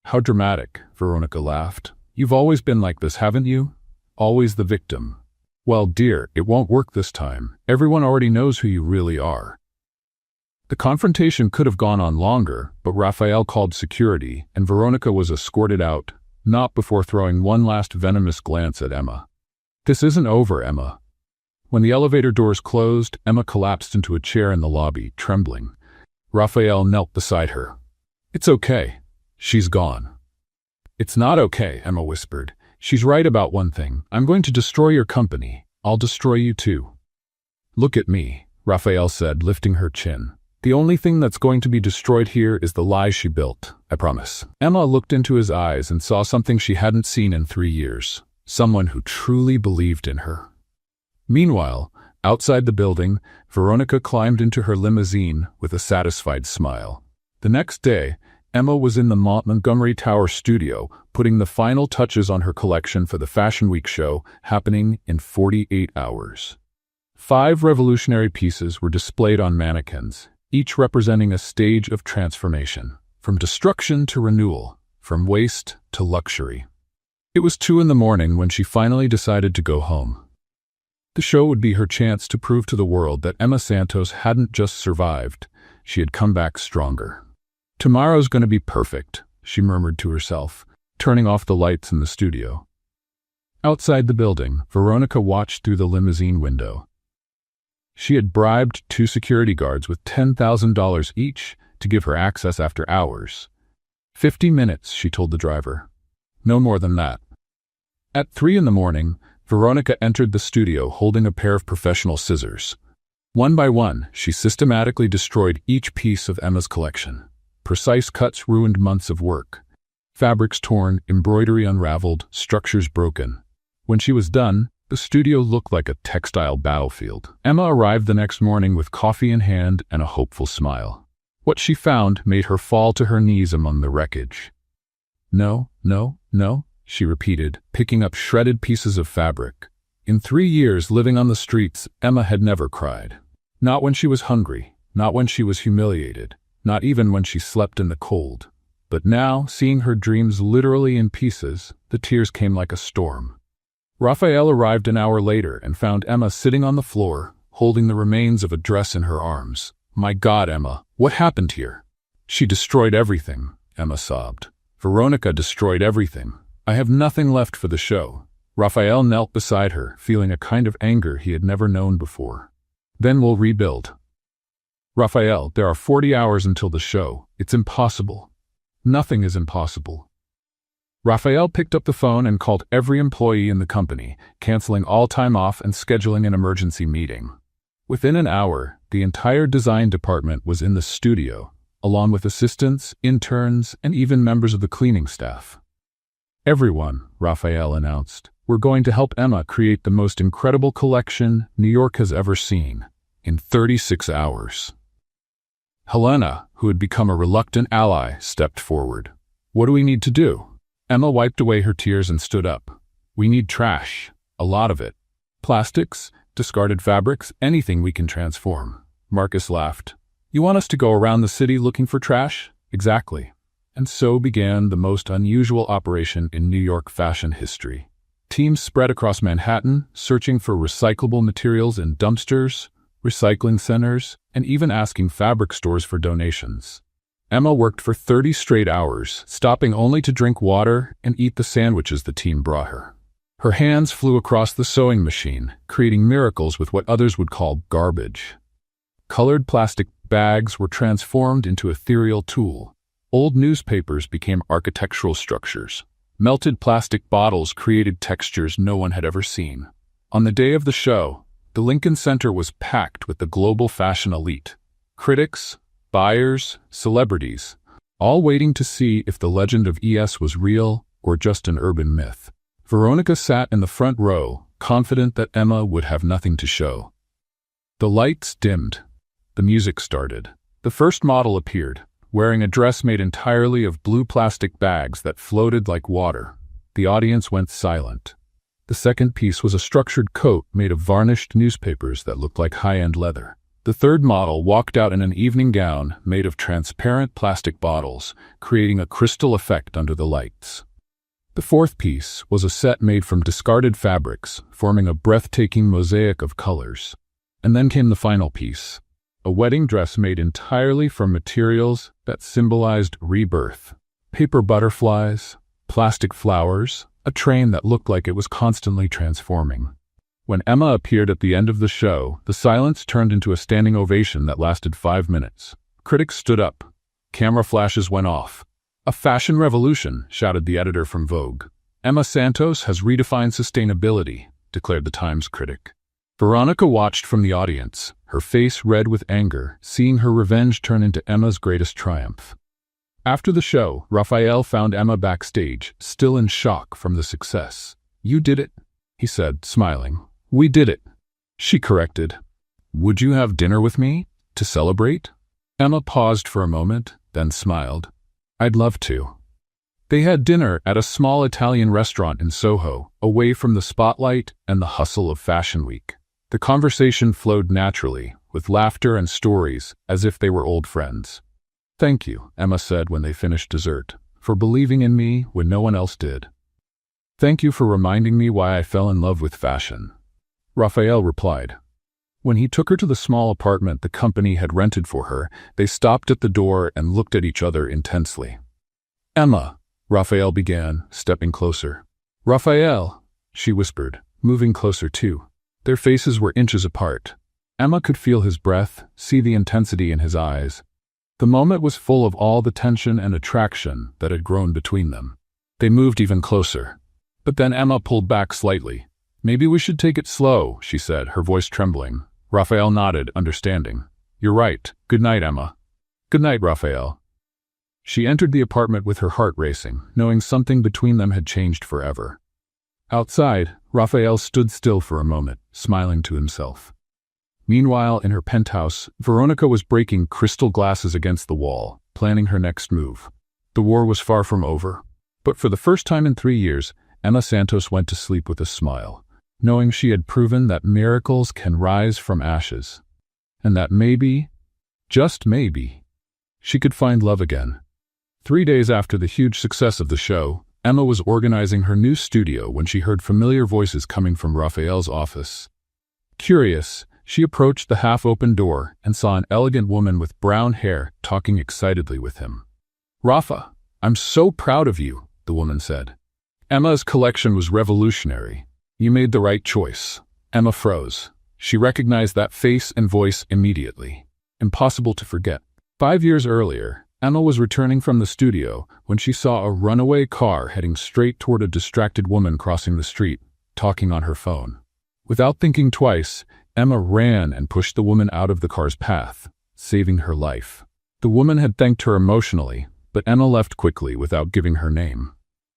How dramatic, Veronica laughed. You've always been like this, haven't you? Always the victim. Well, dear, it won't work this time. Everyone already knows who you really are. The confrontation could have gone on longer, but Raphael called security, and Veronica was escorted out, not before throwing one last venomous glance at Emma. This isn't over, Emma. When the elevator doors closed, Emma collapsed into a chair in the lobby, trembling. Raphael knelt beside her. It's okay. She's gone. It's not okay, Emma whispered. She's right about one thing. I'm going to destroy your company. I'll destroy you too. Look at me, Raphael said, lifting her chin. The only thing that's going to be destroyed here is the lie she built, I promise. Emma looked into his eyes and saw something she hadn't seen in 3 years. Someone who truly believed in her. Meanwhile, outside the building, Veronica climbed into her limousine with a satisfied smile. The next day, Emma was in the Montgomery Tower studio, putting the final touches on her collection for the Fashion Week show happening in 48 hours. 5 revolutionary pieces were displayed on mannequins, each representing a stage of transformation, from destruction to renewal, from waste to luxury. It was 2 a.m. when she finally decided to go home. The show would be her chance to prove to the world that Emma Santos hadn't just survived, she had come back stronger. Tomorrow's going to be perfect, she murmured to herself, turning off the lights in the studio. Outside the building, Veronica watched through the limousine window. She had bribed 2 security guards with $10,000 each to give her access after hours. 50 minutes, she told the driver. No more than that. At 3 a.m, Veronica entered the studio holding a pair of professional scissors. One by one, she systematically destroyed each piece of Emma's collection. Precise cuts ruined months of work. Fabrics torn, embroidery unraveled, structures broken. When she was done, the studio looked like a textile battlefield. Emma arrived the next morning with coffee in hand and a hopeful smile. What she found made her fall to her knees among the wreckage. No, no, no, she repeated, picking up shredded pieces of fabric. In 3 years living on the streets, Emma had never cried. Not when she was hungry, not when she was humiliated, not even when she slept in the cold. But now, seeing her dreams literally in pieces, the tears came like a storm. Raphael arrived an hour later and found Emma sitting on the floor, holding the remains of a dress in her arms. My God, Emma, what happened here? She destroyed everything, Emma sobbed. Veronica destroyed everything. I have nothing left for the show. Raphael knelt beside her, feeling a kind of anger he had never known before. Then we'll rebuild. Raphael, there are 40 hours until the show. It's impossible. Nothing is impossible. Raphael picked up the phone and called every employee in the company, canceling all time off and scheduling an emergency meeting. Within an hour, the entire design department was in the studio, along with assistants, interns, and even members of the cleaning staff. Everyone, Raphael announced, we're going to help Emma create the most incredible collection New York has ever seen, in 36 hours. Helena, who had become a reluctant ally, stepped forward. What do we need to do? Emma wiped away her tears and stood up. We need trash. A lot of it. Plastics, discarded fabrics, anything we can transform. Marcus laughed. You want us to go around the city looking for trash? Exactly. And so began the most unusual operation in New York fashion history. Teams spread across Manhattan, searching for recyclable materials in dumpsters, recycling centers, and even asking fabric stores for donations. Emma worked for 30 straight hours, stopping only to drink water and eat the sandwiches the team brought her. Her hands flew across the sewing machine, creating miracles with what others would call garbage. Colored plastic bags were transformed into ethereal tulle. Old newspapers became architectural structures. Melted plastic bottles created textures no one had ever seen. On the day of the show, the Lincoln Center was packed with the global fashion elite. Critics, buyers, celebrities, all waiting to see if the legend of ES was real or just an urban myth. Veronica sat in the front row, confident that Emma would have nothing to show. The lights dimmed. The music started. The first model appeared, wearing a dress made entirely of blue plastic bags that floated like water. The audience went silent. The second piece was a structured coat made of varnished newspapers that looked like high-end leather. The third model walked out in an evening gown made of transparent plastic bottles, creating a crystal effect under the lights. The fourth piece was a set made from discarded fabrics, forming a breathtaking mosaic of colors. And then came the final piece, a wedding dress made entirely from materials that symbolized rebirth. Paper butterflies, plastic flowers, a train that looked like it was constantly transforming. When Emma appeared at the end of the show, the silence turned into a standing ovation that lasted 5 minutes. Critics stood up. Camera flashes went off. A fashion revolution, shouted the editor from Vogue. Emma Santos has redefined sustainability, declared the Times critic. Veronica watched from the audience, her face red with anger, seeing her revenge turn into Emma's greatest triumph. After the show, Raphael found Emma backstage, still in shock from the success. You did it, he said, smiling. We did it, she corrected. Would you have dinner with me, to celebrate? Emma paused for a moment, then smiled. I'd love to. They had dinner at a small Italian restaurant in Soho, away from the spotlight and the hustle of Fashion Week. The conversation flowed naturally, with laughter and stories, as if they were old friends. Thank you, Emma said when they finished dessert, for believing in me when no one else did. Thank you for reminding me why I fell in love with fashion, Raphael replied. When he took her to the small apartment the company had rented for her, they stopped at the door and looked at each other intensely. Emma, Raphael began, stepping closer. Raphael, she whispered, moving closer too. Their faces were inches apart. Emma could feel his breath, see the intensity in his eyes. The moment was full of all the tension and attraction that had grown between them. They moved even closer. But then Emma pulled back slightly. Maybe we should take it slow, she said, her voice trembling. Raphael nodded, understanding. You're right. Good night, Emma. Good night, Raphael. She entered the apartment with her heart racing, knowing something between them had changed forever. Outside, Raphael stood still for a moment, smiling to himself. Meanwhile, in her penthouse, Veronica was breaking crystal glasses against the wall, planning her next move. The war was far from over. But for the first time in 3 years, Emma Santos went to sleep with a smile, knowing she had proven that miracles can rise from ashes, and that maybe, just maybe, she could find love again. 3 days after the huge success of the show, Emma was organizing her new studio when she heard familiar voices coming from Raphael's office. Curious, She approached the half-open door and saw an elegant woman with brown hair talking excitedly with him. "Rafa, I'm so proud of you," the woman said. "Emma's collection was revolutionary. You made the right choice." Emma froze. She recognized that face and voice immediately. Impossible to forget. 5 years earlier, Emma was returning from the studio when she saw a runaway car heading straight toward a distracted woman crossing the street, talking on her phone. Without thinking twice, Emma ran and pushed the woman out of the car's path, saving her life. The woman had thanked her emotionally, but Emma left quickly without giving her name.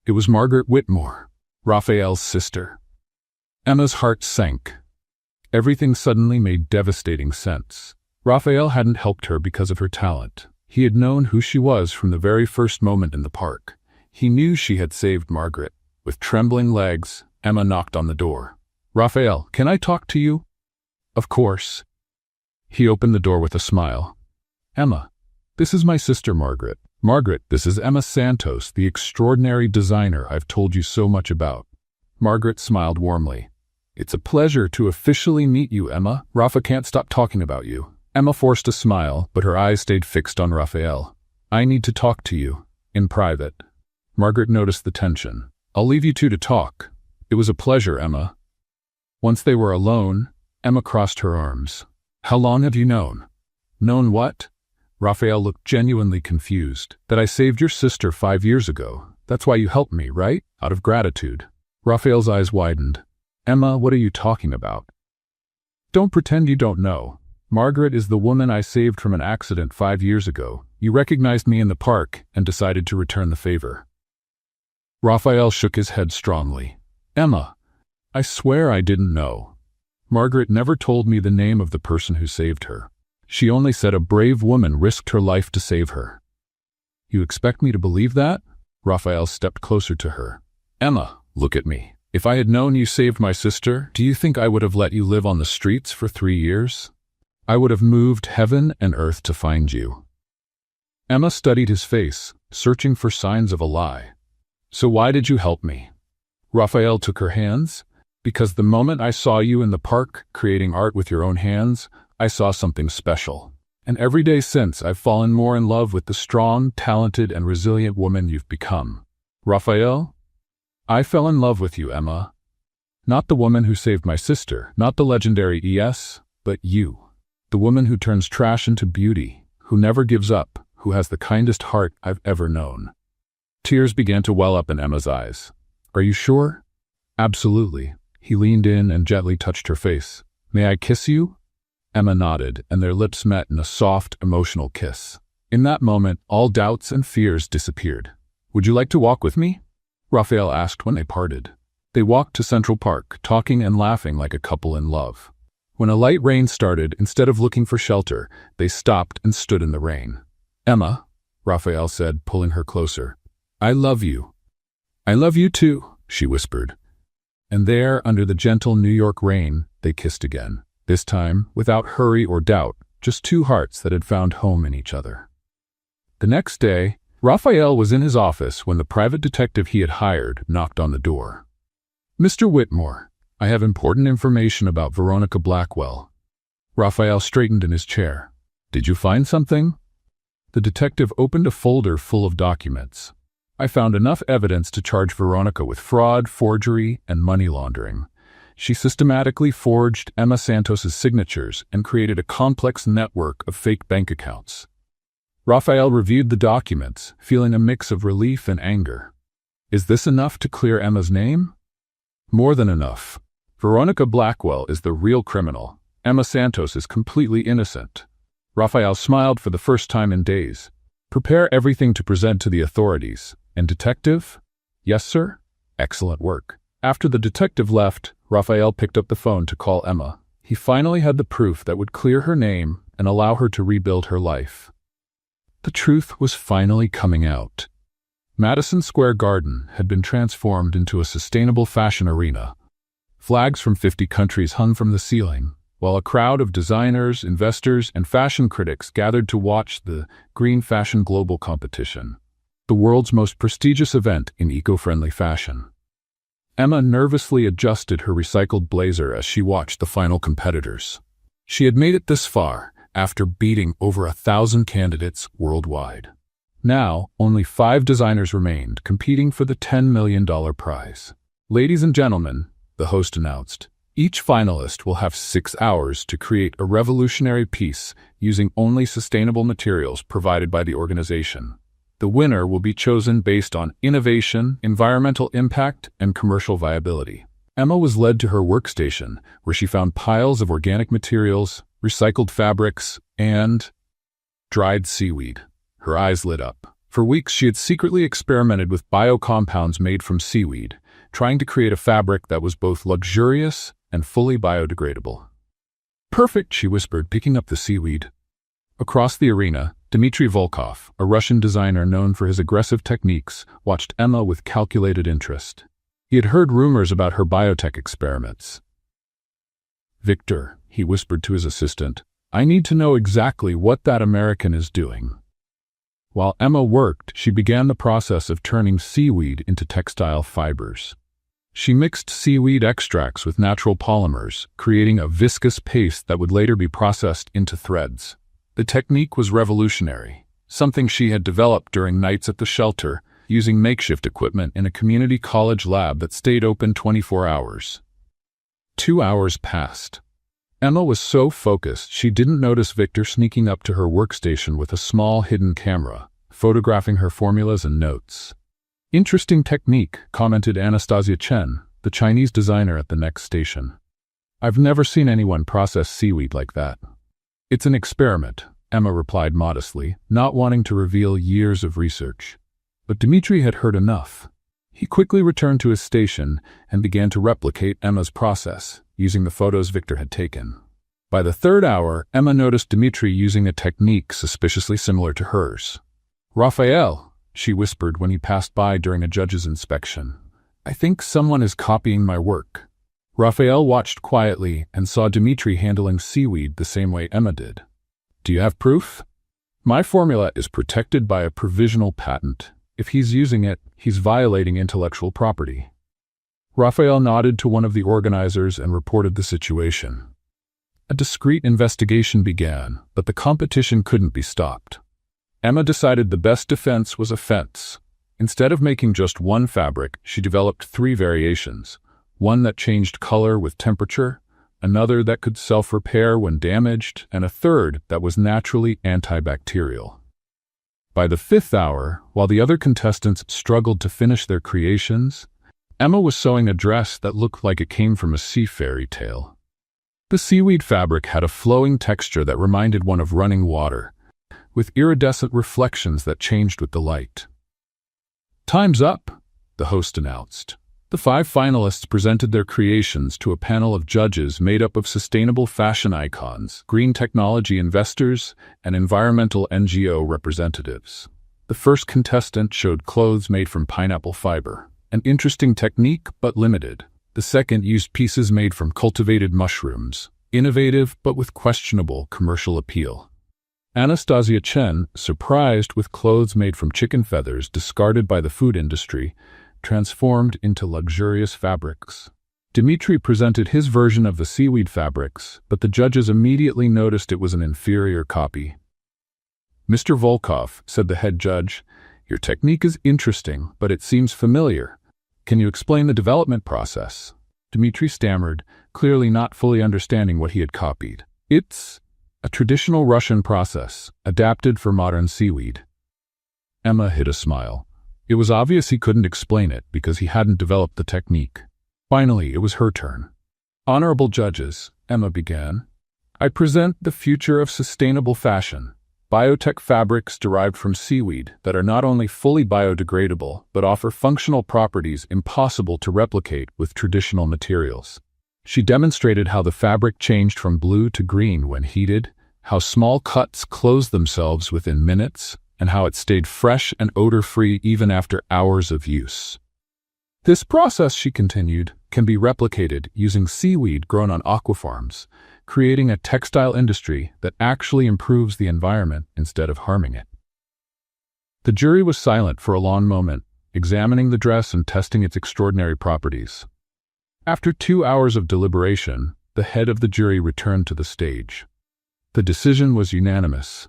It was Margaret Whitmore, Raphael's sister. Emma's heart sank. Everything suddenly made devastating sense. Raphael hadn't helped her because of her talent. He had known who she was from the very first moment in the park. He knew she had saved Margaret. With trembling legs, Emma knocked on the door. "Raphael, can I talk to you?" "Of course." He opened the door with a smile. "Emma, this is my sister Margaret. Margaret, this is Emma Santos, the extraordinary designer I've told you so much about." Margaret smiled warmly. "It's a pleasure to officially meet you, Emma. Rafa can't stop talking about you." Emma forced a smile, but her eyes stayed fixed on Raphael. "I need to talk to you, in private." Margaret noticed the tension. "I'll leave you two to talk." "It was a pleasure, Emma." Once they were alone, Emma crossed her arms. "How long have you known?" "Known what?" Raphael looked genuinely confused. "That I saved your sister 5 years ago. That's why you helped me, right? Out of gratitude." Raphael's eyes widened. "Emma, what are you talking about?" "Don't pretend you don't know. Margaret is the woman I saved from an accident 5 years ago. You recognized me in the park and decided to return the favor." Raphael shook his head strongly. "Emma, I swear I didn't know. Margaret never told me the name of the person who saved her. She only said a brave woman risked her life to save her." "You expect me to believe that?" Raphael stepped closer to her. "Emma, look at me. If I had known you saved my sister, do you think I would have let you live on the streets for 3 years? I would have moved heaven and earth to find you." Emma studied his face, searching for signs of a lie. "So why did you help me?" Raphael took her hands. "Because the moment I saw you in the park creating art with your own hands, I saw something special. And every day since, I've fallen more in love with the strong, talented, and resilient woman you've become." "Raphael, I fell in love with you, Emma. Not the woman who saved my sister, not the legendary ES, but you. The woman who turns trash into beauty, who never gives up, who has the kindest heart I've ever known." Tears began to well up in Emma's eyes. "Are you sure?" "Absolutely." He leaned in and gently touched her face. "May I kiss you?" Emma nodded, and their lips met in a soft, emotional kiss. In that moment, all doubts and fears disappeared. "Would you like to walk with me?" Raphael asked when they parted. They walked to Central Park, talking and laughing like a couple in love. When a light rain started, instead of looking for shelter, they stopped and stood in the rain. "Emma," Raphael said, pulling her closer, "I love you." "I love you too," she whispered. And there, under the gentle New York rain, they kissed again. This time, without hurry or doubt, just two hearts that had found home in each other. The next day, Raphael was in his office when the private detective he had hired knocked on the door. "Mr. Whitmore, I have important information about Veronica Blackwell." Raphael straightened in his chair. "Did you find something?" The detective opened a folder full of documents. "I found enough evidence to charge Veronica with fraud, forgery, and money laundering. She systematically forged Emma Santos's signatures and created a complex network of fake bank accounts." Raphael reviewed the documents, feeling a mix of relief and anger. "Is this enough to clear Emma's name?" "More than enough. Veronica Blackwell is the real criminal. Emma Santos is completely innocent." Raphael smiled for the first time in days. "Prepare everything to present to the authorities. And detective?" "Yes, sir." "Excellent work." After the detective left, Raphael picked up the phone to call Emma. He finally had the proof that would clear her name and allow her to rebuild her life. The truth was finally coming out. Madison Square Garden had been transformed into a sustainable fashion arena. Flags from 50 countries hung from the ceiling, while a crowd of designers, investors, and fashion critics gathered to watch the Green Fashion Global competition, the world's most prestigious event in eco-friendly fashion. Emma nervously adjusted her recycled blazer as she watched the final competitors. She had made it this far after beating over 1,000 candidates worldwide. Now, only 5 designers remained, competing for the $10 million prize. Ladies and gentlemen, the host announced, each finalist will have 6 hours to create a revolutionary piece using only sustainable materials provided by the organization. The winner will be chosen based on innovation, environmental impact, and commercial viability. Emma was led to her workstation, where she found piles of organic materials, recycled fabrics, and dried seaweed. Her eyes lit up. For weeks, she had secretly experimented with biocompounds made from seaweed, trying to create a fabric that was both luxurious and fully biodegradable. "Perfect," she whispered, picking up the seaweed. Across the arena, Dmitry Volkov, a Russian designer known for his aggressive techniques, watched Emma with calculated interest. He had heard rumors about her biotech experiments. "Victor," he whispered to his assistant, "I need to know exactly what that American is doing." While Emma worked, she began the process of turning seaweed into textile fibers. She mixed seaweed extracts with natural polymers, creating a viscous paste that would later be processed into threads. The technique was revolutionary, something she had developed during nights at the shelter, using makeshift equipment in a community college lab that stayed open 24 hours. 2 hours passed. Emma was so focused she didn't notice Victor sneaking up to her workstation with a small hidden camera, photographing her formulas and notes. "Interesting technique," commented Anastasia Chen, the Chinese designer at the next station. "I've never seen anyone process seaweed like that." "It's an experiment," Emma replied modestly, not wanting to reveal years of research. But Dmitry had heard enough. He quickly returned to his station and began to replicate Emma's process, using the photos Victor had taken. By the 3rd hour, Emma noticed Dmitry using a technique suspiciously similar to hers. "Raphael," she whispered when he passed by during a judge's inspection, "I think someone is copying my work." Raphael watched quietly and saw Dmitry handling seaweed the same way Emma did. "Do you have proof?" "My formula is protected by a provisional patent. If he's using it, he's violating intellectual property." Raphael nodded to one of the organizers and reported the situation. A discreet investigation began, but the competition couldn't be stopped. Emma decided the best defense was a fence. Instead of making just one fabric, she developed 3 variations: one that changed color with temperature, another that could self-repair when damaged, and a third that was naturally antibacterial. By the 5th hour, while the other contestants struggled to finish their creations, Emma was sewing a dress that looked like it came from a sea fairy tale. The seaweed fabric had a flowing texture that reminded one of running water, with iridescent reflections that changed with the light. "Time's up," the host announced. The 5 finalists presented their creations to a panel of judges made up of sustainable fashion icons, green technology investors, and environmental NGO representatives. The first contestant showed clothes made from pineapple fiber, an interesting technique but limited. The second used pieces made from cultivated mushrooms, innovative but with questionable commercial appeal. Anastasia Chen, surprised with clothes made from chicken feathers discarded by the food industry, transformed into luxurious fabrics. Dmitry presented his version of the seaweed fabrics, but the judges immediately noticed it was an inferior copy. "Mr. Volkov," said the head judge, "your technique is interesting, but it seems familiar. Can you explain the development process?" Dmitry stammered, clearly not fully understanding what he had copied. "It's a traditional Russian process, adapted for modern seaweed." Emma hid a smile. It was obvious he couldn't explain it because he hadn't developed the technique. Finally, it was her turn. "Honorable judges," Emma began, "I present the future of sustainable fashion, biotech fabrics derived from seaweed that are not only fully biodegradable but offer functional properties impossible to replicate with traditional materials." She demonstrated how the fabric changed from blue to green when heated, how small cuts closed themselves within minutes, and how it stayed fresh and odor-free even after hours of use. "This process," she continued, "can be replicated using seaweed grown on aquafarms, creating a textile industry that actually improves the environment instead of harming it." The jury was silent for a long moment, examining the dress and testing its extraordinary properties. After 2 hours of deliberation, the head of the jury returned to the stage. The decision was unanimous.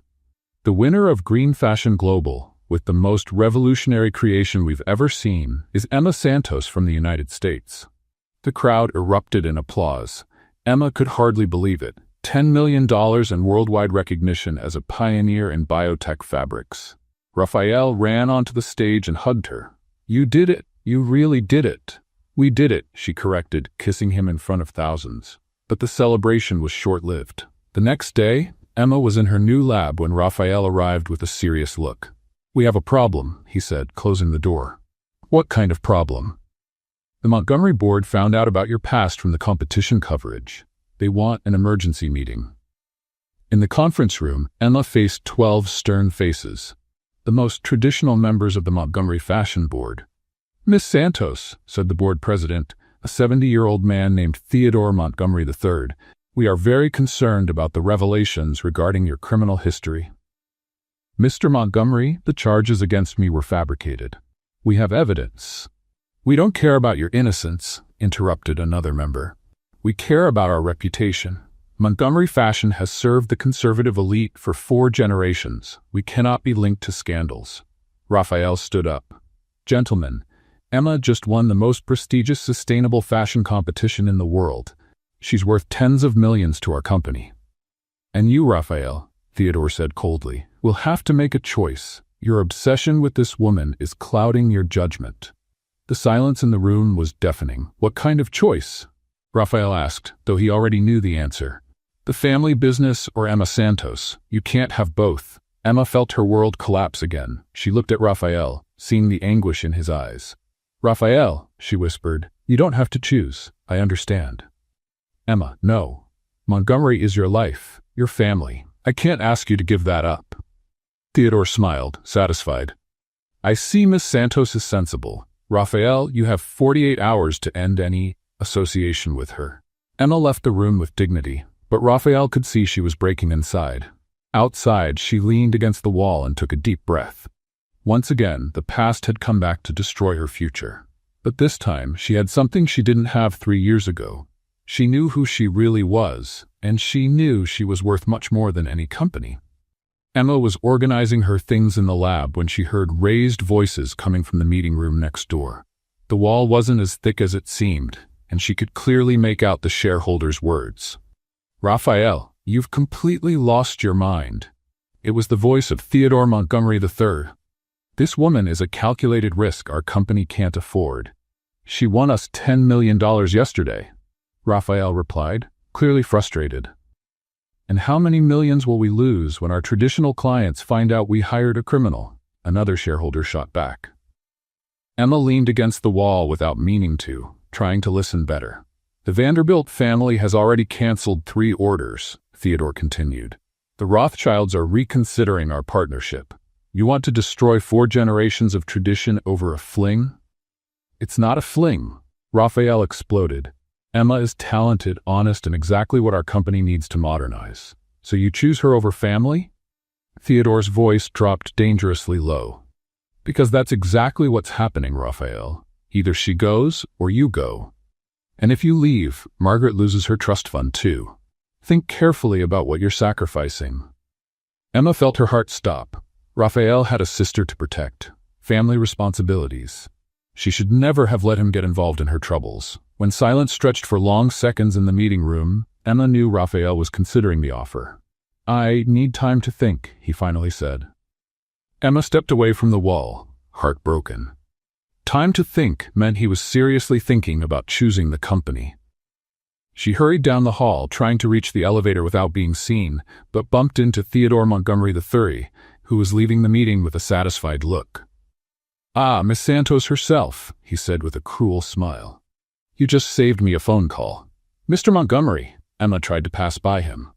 The winner of Green Fashion Global, with the most revolutionary creation we've ever seen, is Emma Santos from the United States. The crowd erupted in applause. Emma could hardly believe it. $10 million in worldwide recognition as a pioneer in biotech fabrics. Raphael ran onto the stage and hugged her. "You did it. You really did it." "We did it," she corrected, kissing him in front of thousands. But the celebration was short-lived. The next day, Emma was in her new lab when Raphael arrived with a serious look. "We have a problem," he said, closing the door. "What kind of problem?" "The Montgomery board found out about your past from the competition coverage. They want an emergency meeting." In the conference room, Emma faced 12 stern faces, the most traditional members of the Montgomery Fashion Board. "Miss Santos," said the board president, a 70-year-old man named Theodore Montgomery III, "we are very concerned about the revelations regarding your criminal history." "Mr. Montgomery, the charges against me were fabricated. We have evidence." "We don't care about your innocence," interrupted another member. "We care about our reputation. Montgomery Fashion has served the conservative elite for 4 generations. We cannot be linked to scandals." Raphael stood up. "Gentlemen, Emma just won the most prestigious sustainable fashion competition in the world. She's worth tens of millions to our company." "And you, Raphael," Theodore said coldly, "will have to make a choice. Your obsession with this woman is clouding your judgment." The silence in the room was deafening. "What kind of choice?" Raphael asked, though he already knew the answer. "The family business or Emma Santos? You can't have both." Emma felt her world collapse again. She looked at Raphael, seeing the anguish in his eyes. "Raphael," she whispered, "you don't have to choose. I understand." "Emma, no. Montgomery is your life, your family. I can't ask you to give that up." Theodore smiled, satisfied. "I see Miss Santos is sensible. Raphael, you have 48 hours to end any association with her." Emma left the room with dignity, but Raphael could see she was breaking inside. Outside, she leaned against the wall and took a deep breath. Once again, the past had come back to destroy her future. But this time, she had something she didn't have 3 years ago. She knew who she really was, and she knew she was worth much more than any company. Emma was organizing her things in the lab when she heard raised voices coming from the meeting room next door. The wall wasn't as thick as it seemed, and she could clearly make out the shareholders' words. "Raphael, you've completely lost your mind." It was the voice of Theodore Montgomery III. "This woman is a calculated risk our company can't afford. She won us $10 million yesterday," Raphael replied, clearly frustrated. "And how many millions will we lose when our traditional clients find out we hired a criminal?" Another shareholder shot back. Emma leaned against the wall without meaning to, trying to listen better. "The Vanderbilt family has already canceled 3 orders," Theodore continued. "The Rothschilds are reconsidering our partnership. You want to destroy 4 generations of tradition over a fling?" "It's not a fling," Raphael exploded. "Emma is talented, honest, and exactly what our company needs to modernize. So you choose her over family?" Theodore's voice dropped dangerously low. "Because that's exactly what's happening, Raphael. Either she goes or you go. And if you leave, Margaret loses her trust fund too. Think carefully about what you're sacrificing." Emma felt her heart stop. Raphael had a sister to protect, family responsibilities. She should never have let him get involved in her troubles. When silence stretched for long seconds in the meeting room, Emma knew Raphael was considering the offer. "I need time to think," he finally said. Emma stepped away from the wall, heartbroken. Time to think meant he was seriously thinking about choosing the company. She hurried down the hall, trying to reach the elevator without being seen, but bumped into Theodore Montgomery III, who was leaving the meeting with a satisfied look. "Ah, Miss Santos herself," he said with a cruel smile. "You just saved me a phone call." "Mr. Montgomery," Emma tried to pass by him.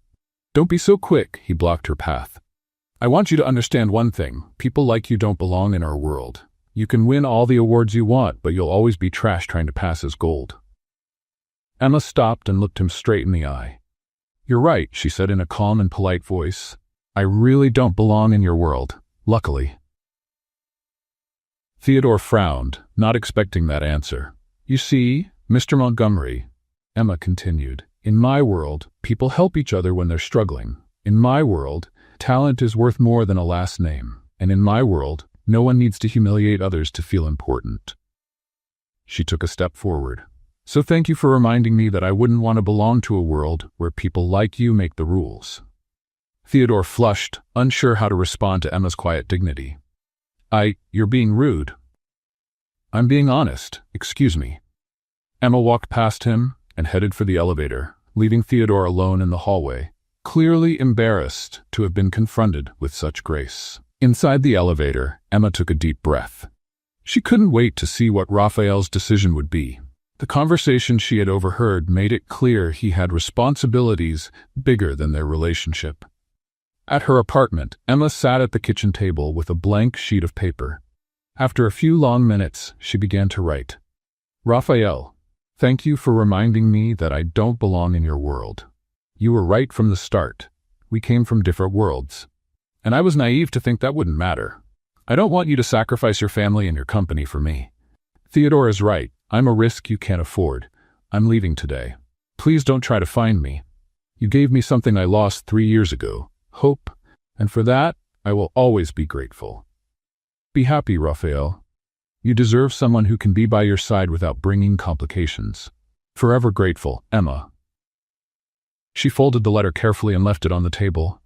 "Don't be so quick," he blocked her path. "I want you to understand one thing. People like you don't belong in our world. You can win all the awards you want, but you'll always be trash trying to pass as gold." Emma stopped and looked him straight in the eye. "You're right," she said in a calm and polite voice. "I really don't belong in your world, luckily." Theodore frowned, not expecting that answer. "You see, Mr. Montgomery," Emma continued, In my world, people help each other when they're struggling. In my world, talent is worth more than a last name. And in my world, no one needs to humiliate others to feel important. She took a step forward. So thank you for reminding me that I wouldn't want to belong to a world where people like you make the rules. Theodore flushed, unsure how to respond to Emma's quiet dignity. You're being rude. I'm being honest, excuse me. Emma walked past him and headed for the elevator, leaving Theodore alone in the hallway, clearly embarrassed to have been confronted with such grace. Inside the elevator, Emma took a deep breath. She couldn't wait to see what Raphael's decision would be. The conversation she had overheard made it clear he had responsibilities bigger than their relationship. At her apartment, Emma sat at the kitchen table with a blank sheet of paper. After a few long minutes, she began to write. Raphael, thank you for reminding me that I don't belong in your world. You were right from the start. We came from different worlds. And I was naive to think that wouldn't matter. I don't want you to sacrifice your family and your company for me. Theodore is right. I'm a risk you can't afford. I'm leaving today. Please don't try to find me. You gave me something I lost 3 years ago, hope, and for that, I will always be grateful. Be happy, Raphael. You deserve someone who can be by your side without bringing complications. Forever grateful, Emma. She folded the letter carefully and left it on the table.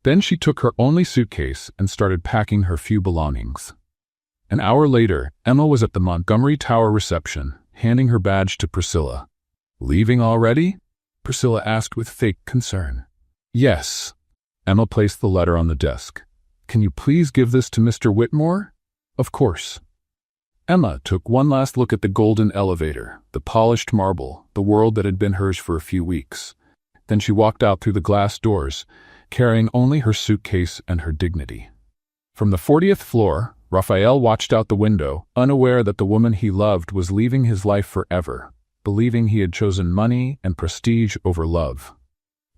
Then she took her only suitcase and started packing her few belongings. An hour later, Emma was at the Montgomery Tower reception, handing her badge to Priscilla. Leaving already? Priscilla asked with fake concern. Yes. Emma placed the letter on the desk. Can you please give this to Mr. Whitmore? Of course. Emma took one last look at the golden elevator, the polished marble, the world that had been hers for a few weeks. Then she walked out through the glass doors, carrying only her suitcase and her dignity. From the 40th floor, Raphael watched out the window, unaware that the woman he loved was leaving his life forever, believing he had chosen money and prestige over love.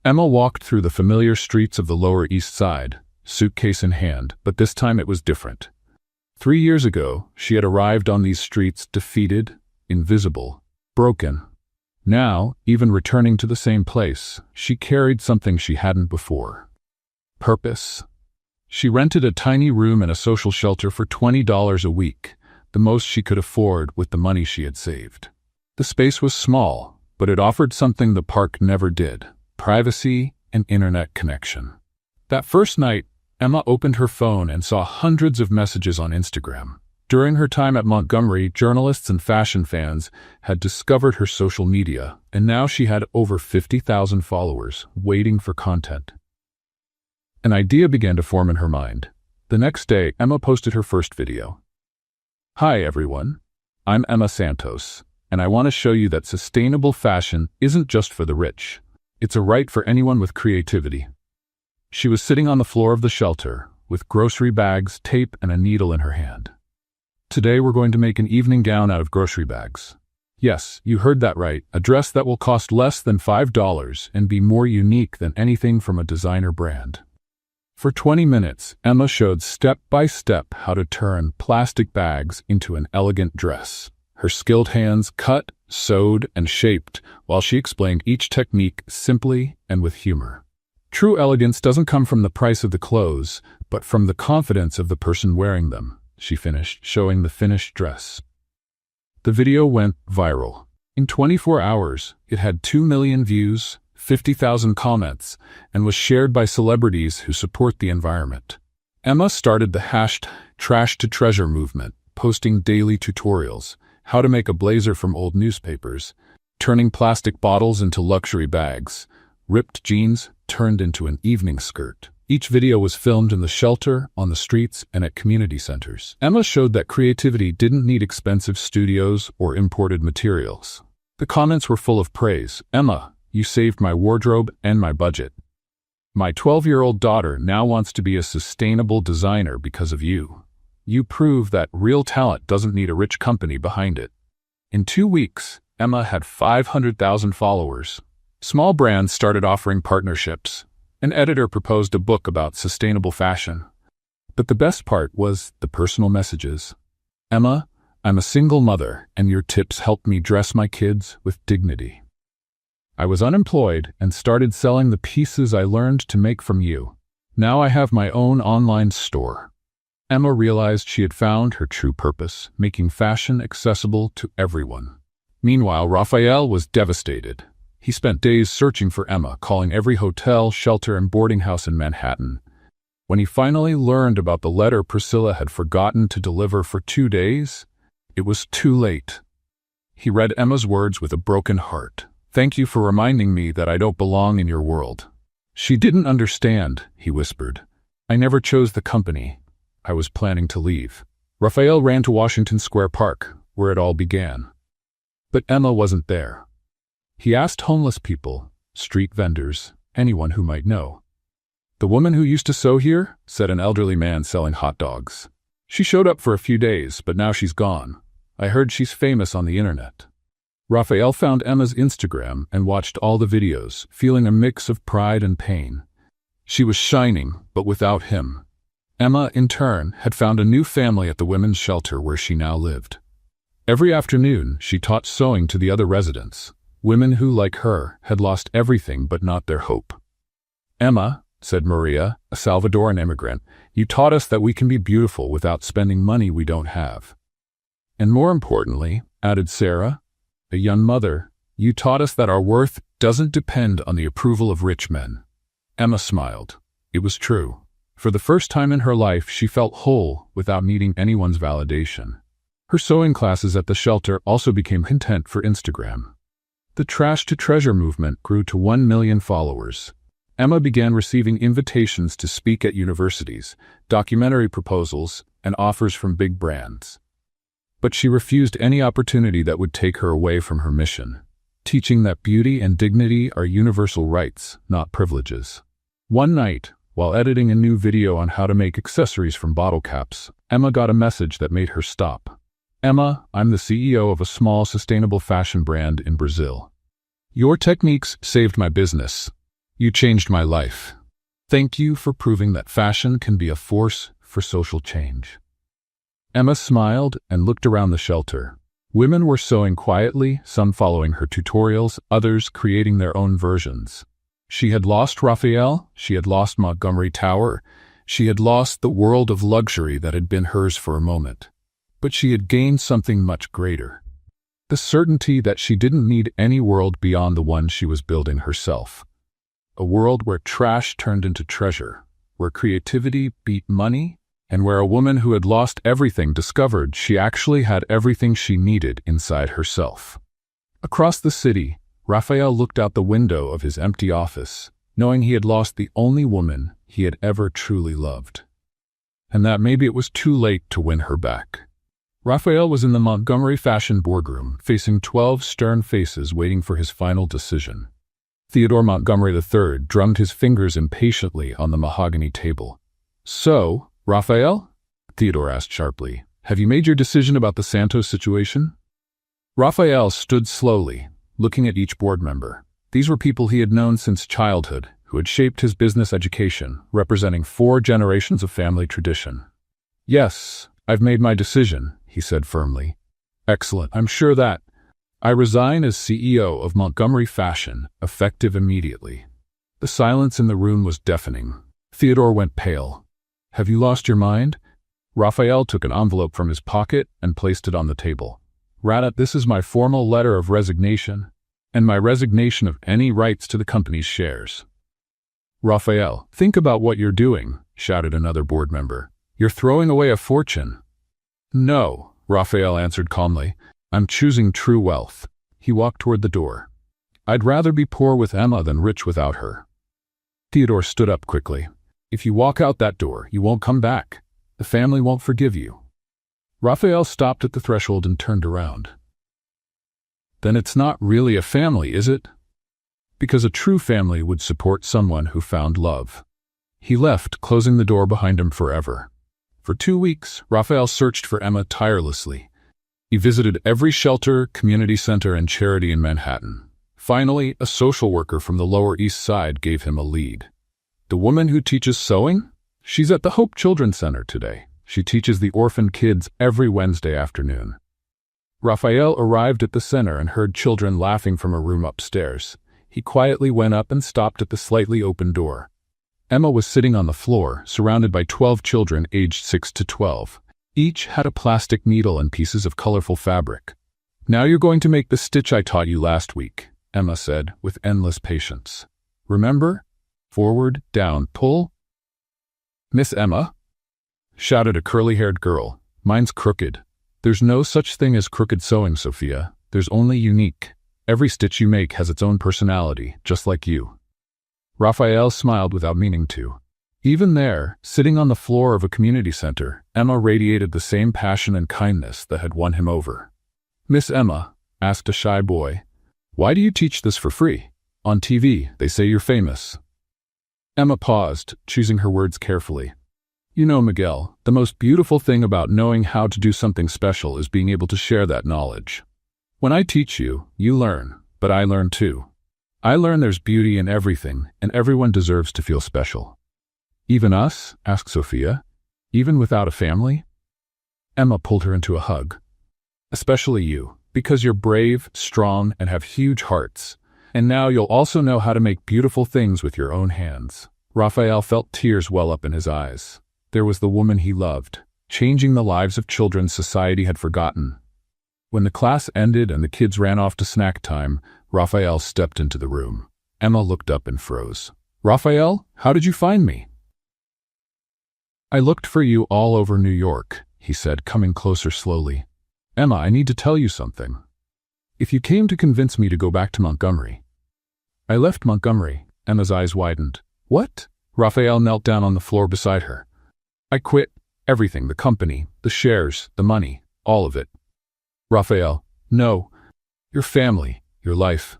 Emma walked through the familiar streets of the Lower East Side, suitcase in hand, but this time it was different. 3 years ago, she had arrived on these streets defeated, invisible, broken. Now, even returning to the same place, she carried something she hadn't before. Purpose. She rented a tiny room in a social shelter for $20 a week, the most she could afford with the money she had saved. The space was small, but it offered something the park never did: privacy and internet connection. That first night, Emma opened her phone and saw hundreds of messages on Instagram. During her time at Montgomery, journalists and fashion fans had discovered her social media, and now she had over 50,000 followers waiting for content. An idea began to form in her mind. The next day, Emma posted her first video. Hi everyone, I'm Emma Santos, and I want to show you that sustainable fashion isn't just for the rich. It's a right for anyone with creativity. She was sitting on the floor of the shelter, with grocery bags, tape, and a needle in her hand. Today we're going to make an evening gown out of grocery bags. Yes, you heard that right, a dress that will cost less than $5 and be more unique than anything from a designer brand. For 20 minutes, Emma showed step by step how to turn plastic bags into an elegant dress. Her skilled hands cut, sewed, and shaped, while she explained each technique simply and with humor. True elegance doesn't come from the price of the clothes, but from the confidence of the person wearing them, she finished, showing the finished dress. The video went viral. In 24 hours, it had 2 million views, 50,000 comments, and was shared by celebrities who support the environment. Emma started the #TrashToTreasure movement, posting daily tutorials: how to make a blazer from old newspapers, turning plastic bottles into luxury bags, ripped jeans turned into an evening skirt. Each video was filmed in the shelter, on the streets, and at community centers. Emma showed that creativity didn't need expensive studios or imported materials. The comments were full of praise. Emma, you saved my wardrobe and my budget. My 12-year-old daughter now wants to be a sustainable designer because of you. You prove that real talent doesn't need a rich company behind it. In 2 weeks, Emma had 500,000 followers. Small brands started offering partnerships. An editor proposed a book about sustainable fashion. But the best part was the personal messages. Emma, I'm a single mother, and your tips helped me dress my kids with dignity. I was unemployed and started selling the pieces I learned to make from you. Now I have my own online store. Emma realized she had found her true purpose, making fashion accessible to everyone. Meanwhile, Raphael was devastated. He spent days searching for Emma, calling every hotel, shelter, and boarding house in Manhattan. When he finally learned about the letter Priscilla had forgotten to deliver for 2 days, it was too late. He read Emma's words with a broken heart. "Thank you for reminding me that I don't belong in your world." She didn't understand, he whispered. "I never chose the company. I was planning to leave." Raphael ran to Washington Square Park, where it all began. But Emma wasn't there. He asked homeless people, street vendors, anyone who might know. "The woman who used to sew here?" said an elderly man selling hot dogs. "She showed up for a few days, but now she's gone. I heard she's famous on the internet." Raphael found Emma's Instagram and watched all the videos, feeling a mix of pride and pain. She was shining, but without him. Emma, in turn, had found a new family at the women's shelter where she now lived. Every afternoon, she taught sewing to the other residents, women who, like her, had lost everything but not their hope. "Emma," said Maria, a Salvadoran immigrant, "you taught us that we can be beautiful without spending money we don't have." "And more importantly," added Sarah, a young mother, "you taught us that our worth doesn't depend on the approval of rich men." Emma smiled. It was true. For the first time in her life, she felt whole without needing anyone's validation. Her sewing classes at the shelter also became content for Instagram. The Trash to Treasure movement grew to 1 million followers. Emma began receiving invitations to speak at universities, documentary proposals, and offers from big brands. But she refused any opportunity that would take her away from her mission, teaching that beauty and dignity are universal rights, not privileges. One night, while editing a new video on how to make accessories from bottle caps, Emma got a message that made her stop. "Emma, I'm the CEO of a small sustainable fashion brand in Brazil. Your techniques saved my business. You changed my life. Thank you for proving that fashion can be a force for social change." Emma smiled and looked around the shelter. Women were sewing quietly, some following her tutorials, others creating their own versions. She had lost Raphael, she had lost Montgomery Tower, she had lost the world of luxury that had been hers for a moment. But she had gained something much greater. The certainty that she didn't need any world beyond the one she was building herself. A world where trash turned into treasure, where creativity beat money, and where a woman who had lost everything discovered she actually had everything she needed inside herself. Across the city, Raphael looked out the window of his empty office, knowing he had lost the only woman he had ever truly loved. And that maybe it was too late to win her back. Raphael was in the Montgomery fashion boardroom, facing 12 stern faces waiting for his final decision. Theodore Montgomery III drummed his fingers impatiently on the mahogany table. "So, Raphael?" Theodore asked sharply. "Have you made your decision about the Santos situation?" Raphael stood slowly, looking at each board member. These were people he had known since childhood, who had shaped his business education, representing 4 generations of family tradition. "Yes, I've made my decision," he said firmly. "Excellent, I'm sure that. I resign as CEO of Montgomery Fashion, effective immediately." The silence in the room was deafening. Theodore went pale. "Have you lost your mind?" Raphael took an envelope from his pocket and placed it on the table. "Rada, this is my formal letter of resignation, and my resignation of any rights to the company's shares." "Raphael, think about what you're doing," shouted another board member. "You're throwing away a fortune." "No," Raphael answered calmly. "I'm choosing true wealth." He walked toward the door. "I'd rather be poor with Emma than rich without her." Theodore stood up quickly. "If you walk out that door, you won't come back. The family won't forgive you." Raphael stopped at the threshold and turned around. "Then it's not really a family, is it? Because a true family would support someone who found love." He left, closing the door behind him forever. For 2 weeks, Raphael searched for Emma tirelessly. He visited every shelter, community center, and charity in Manhattan. Finally, a social worker from the Lower East Side gave him a lead. "The woman who teaches sewing? She's at the Hope Children's Center today. She teaches the orphan kids every Wednesday afternoon." Raphael arrived at the center and heard children laughing from a room upstairs. He quietly went up and stopped at the slightly open door. Emma was sitting on the floor, surrounded by 12 children aged 6 to 12. Each had a plastic needle and pieces of colorful fabric. "Now you're going to make the stitch I taught you last week," Emma said with endless patience. "Remember? Forward, down, pull." "Miss Emma?" shouted a curly-haired girl. "Mine's crooked." "There's no such thing as crooked sewing, Sophia. There's only unique. Every stitch you make has its own personality, just like you." Raphael smiled without meaning to. Even there, sitting on the floor of a community center, Emma radiated the same passion and kindness that had won him over. "Miss Emma," asked a shy boy, "why do you teach this for free? On TV, they say you're famous." Emma paused, choosing her words carefully. "You know, Miguel, the most beautiful thing about knowing how to do something special is being able to share that knowledge. When I teach you, you learn, but I learn too. I learn there's beauty in everything, and everyone deserves to feel special." "Even us?" asked Sophia. "Even without a family?" Emma pulled her into a hug. "Especially you, because you're brave, strong, and have huge hearts. And now you'll also know how to make beautiful things with your own hands." Raphael felt tears well up in his eyes. There was the woman he loved, changing the lives of children society had forgotten. When the class ended and the kids ran off to snack time, Raphael stepped into the room. Emma looked up and froze. "Raphael, how did you find me?" "I looked for you all over New York," he said, coming closer slowly. "Emma, I need to tell you something. If you came to convince me to go back to Montgomery." "I left Montgomery." Emma's eyes widened. "What?" Raphael knelt down on the floor beside her. "I quit everything, the company, the shares, the money, all of it." Raphael, "No, your family, your life."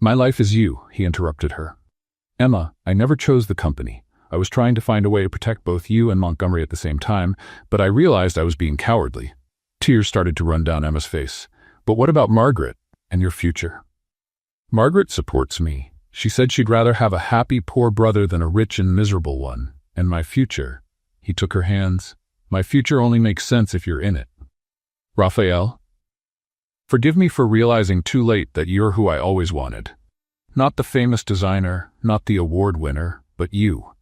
"My life is you," he interrupted her. "Emma, I never chose the company. I was trying to find a way to protect both you and Montgomery at the same time, but I realized I was being cowardly." Tears started to run down Emma's face. "But what about Margaret and your future?" "Margaret supports me. She said she'd rather have a happy poor brother than a rich and miserable one. And my future," he took her hands, "my future only makes sense if you're in it." "Raphael, forgive me for realizing too late that you're who I always wanted. Not the famous designer, not the award winner, but you.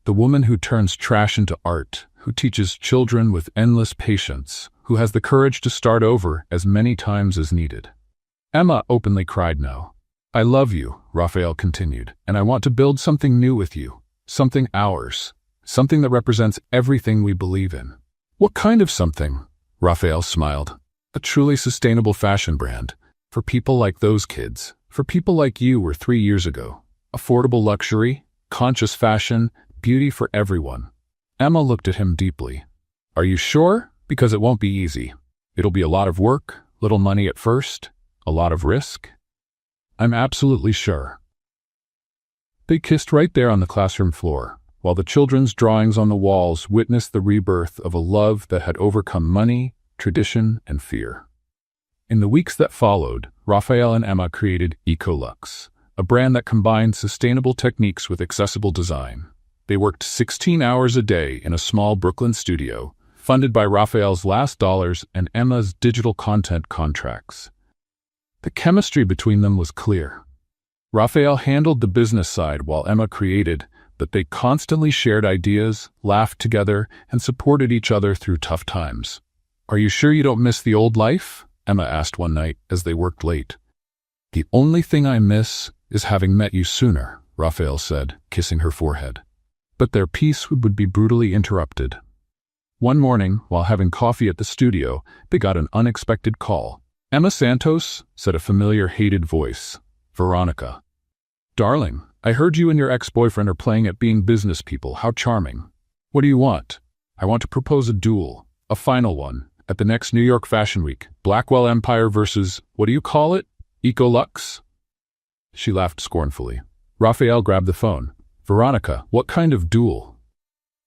The woman who turns trash into art, who teaches children with endless patience, who has the courage to start over as many times as needed." Emma openly cried no. "I love you," Raphael continued, "and I want to build something new with you, something ours, something that represents everything we believe in." "What kind of something?" Raphael smiled. "A truly sustainable fashion brand. For people like those kids. For people like you were 3 years ago. Affordable luxury, conscious fashion, beauty for everyone." Emma looked at him deeply. "Are you sure? Because it won't be easy. It'll be a lot of work, little money at first, a lot of risk." "I'm absolutely sure." They kissed right there on the classroom floor, while the children's drawings on the walls witnessed the rebirth of a love that had overcome money, tradition, and fear. In the weeks that followed, Raphael and Emma created Ecolux, a brand that combined sustainable techniques with accessible design. They worked 16 hours a day in a small Brooklyn studio, funded by Raphael's last dollars and Emma's digital content contracts. The chemistry between them was clear. Raphael handled the business side while Emma created, but they constantly shared ideas, laughed together, and supported each other through tough times. "Are you sure you don't miss the old life?" Emma asked one night as they worked late. "The only thing I miss is having met you sooner," Raphael said, kissing her forehead. But their peace would be brutally interrupted. One morning, while having coffee at the studio, they got an unexpected call. "Emma Santos," said a familiar, hated voice. "Veronica." "Darling, I heard you and your ex-boyfriend are playing at being business people. How charming. What do you want?" "I want to propose a duel, a final one, at the next New York Fashion Week. Blackwell Empire versus, what do you call it? Ecolux?" She laughed scornfully. Raphael grabbed the phone. "Veronica, what kind of duel?"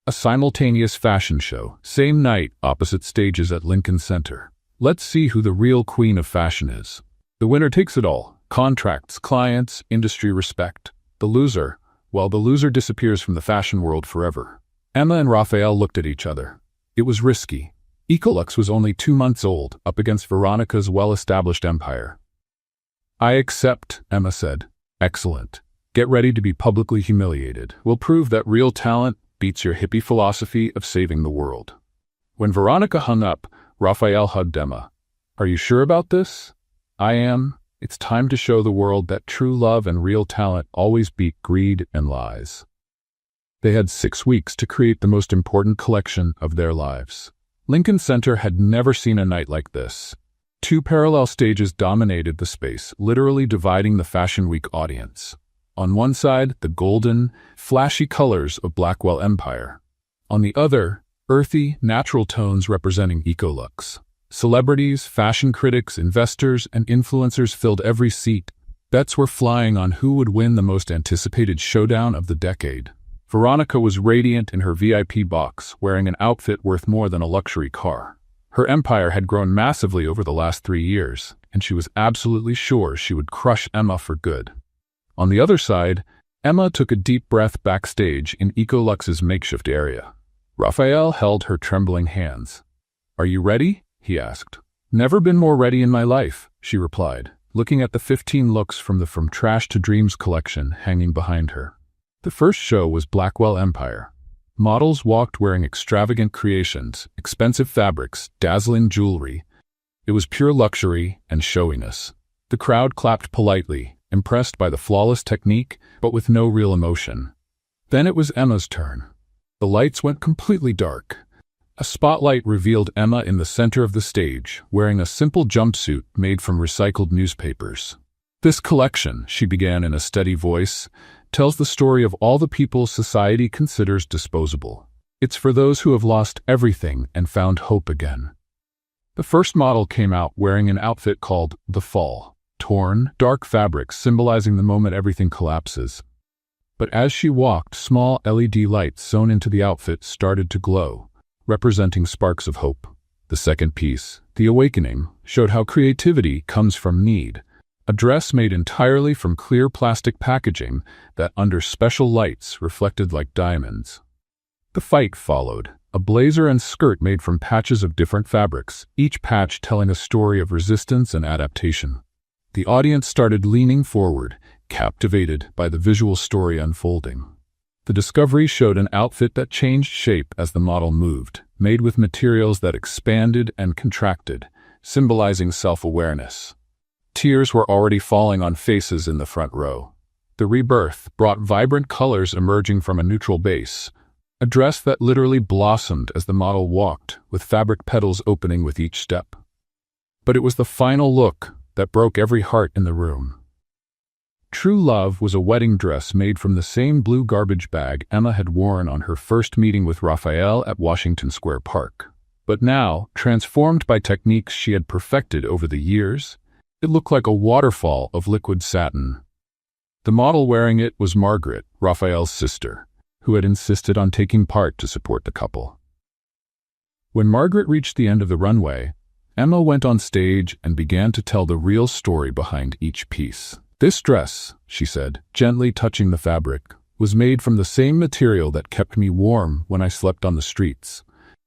"A simultaneous fashion show, same night, opposite stages at Lincoln Center. Let's see who the real queen of fashion is. The winner takes it all. Contracts, clients, industry respect. The loser, well, the loser disappears from the fashion world forever." Emma and Raphael looked at each other. It was risky. Ecolux was only 2 months old, up against Veronica's well-established empire. "I accept," Emma said. Excellent. Get ready to be publicly humiliated. We'll prove that real talent beats your hippie philosophy of saving the world. When Veronica hung up, Raphael hugged Emma. Are you sure about this? I am. It's time to show the world that true love and real talent always beat greed and lies. They had 6 weeks to create the most important collection of their lives. Lincoln Center had never seen a night like this. 2 parallel stages dominated the space, literally dividing the Fashion Week audience. On one side, the golden, flashy colors of Blackwell Empire. On the other, earthy, natural tones representing Ecolux. Celebrities, fashion critics, investors, and influencers filled every seat. Bets were flying on who would win the most anticipated showdown of the decade. Veronica was radiant in her VIP box, wearing an outfit worth more than a luxury car. Her empire had grown massively over the last 3 years, and she was absolutely sure she would crush Emma for good. On the other side, Emma took a deep breath backstage in Ecolux's makeshift area. Raphael held her trembling hands. Are you ready? He asked. Never been more ready in my life, she replied, looking at the 15 looks from the From Trash to Dreams collection hanging behind her. The first show was Blackwell Empire. Models walked wearing extravagant creations, expensive fabrics, dazzling jewelry. It was pure luxury and showiness. The crowd clapped politely, impressed by the flawless technique, but with no real emotion. Then it was Emma's turn. The lights went completely dark. A spotlight revealed Emma in the center of the stage, wearing a simple jumpsuit made from recycled newspapers. This collection, she began in a steady voice, tells the story of all the people society considers disposable. It's for those who have lost everything and found hope again. The first model came out wearing an outfit called The Fall, torn, dark fabrics symbolizing the moment everything collapses. But as she walked, small LED lights sewn into the outfit started to glow, representing sparks of hope. The second piece, The Awakening, showed how creativity comes from need. A dress made entirely from clear plastic packaging that under special lights reflected like diamonds. The Fight followed, a blazer and skirt made from patches of different fabrics, each patch telling a story of resistance and adaptation. The audience started leaning forward, captivated by the visual story unfolding. The discovery showed an outfit that changed shape as the model moved, made with materials that expanded and contracted, symbolizing self-awareness. Tears were already falling on faces in the front row. The rebirth brought vibrant colors emerging from a neutral base, a dress that literally blossomed as the model walked, with fabric petals opening with each step. But it was the final look that broke every heart in the room. True Love was a wedding dress made from the same blue garbage bag Emma had worn on her first meeting with Raphael at Washington Square Park. But now, transformed by techniques she had perfected over the years, it looked like a waterfall of liquid satin. The model wearing it was Margaret, Raphael's sister, who had insisted on taking part to support the couple. When Margaret reached the end of the runway, Emma went on stage and began to tell the real story behind each piece. This dress, she said, gently touching the fabric, was made from the same material that kept me warm when I slept on the streets.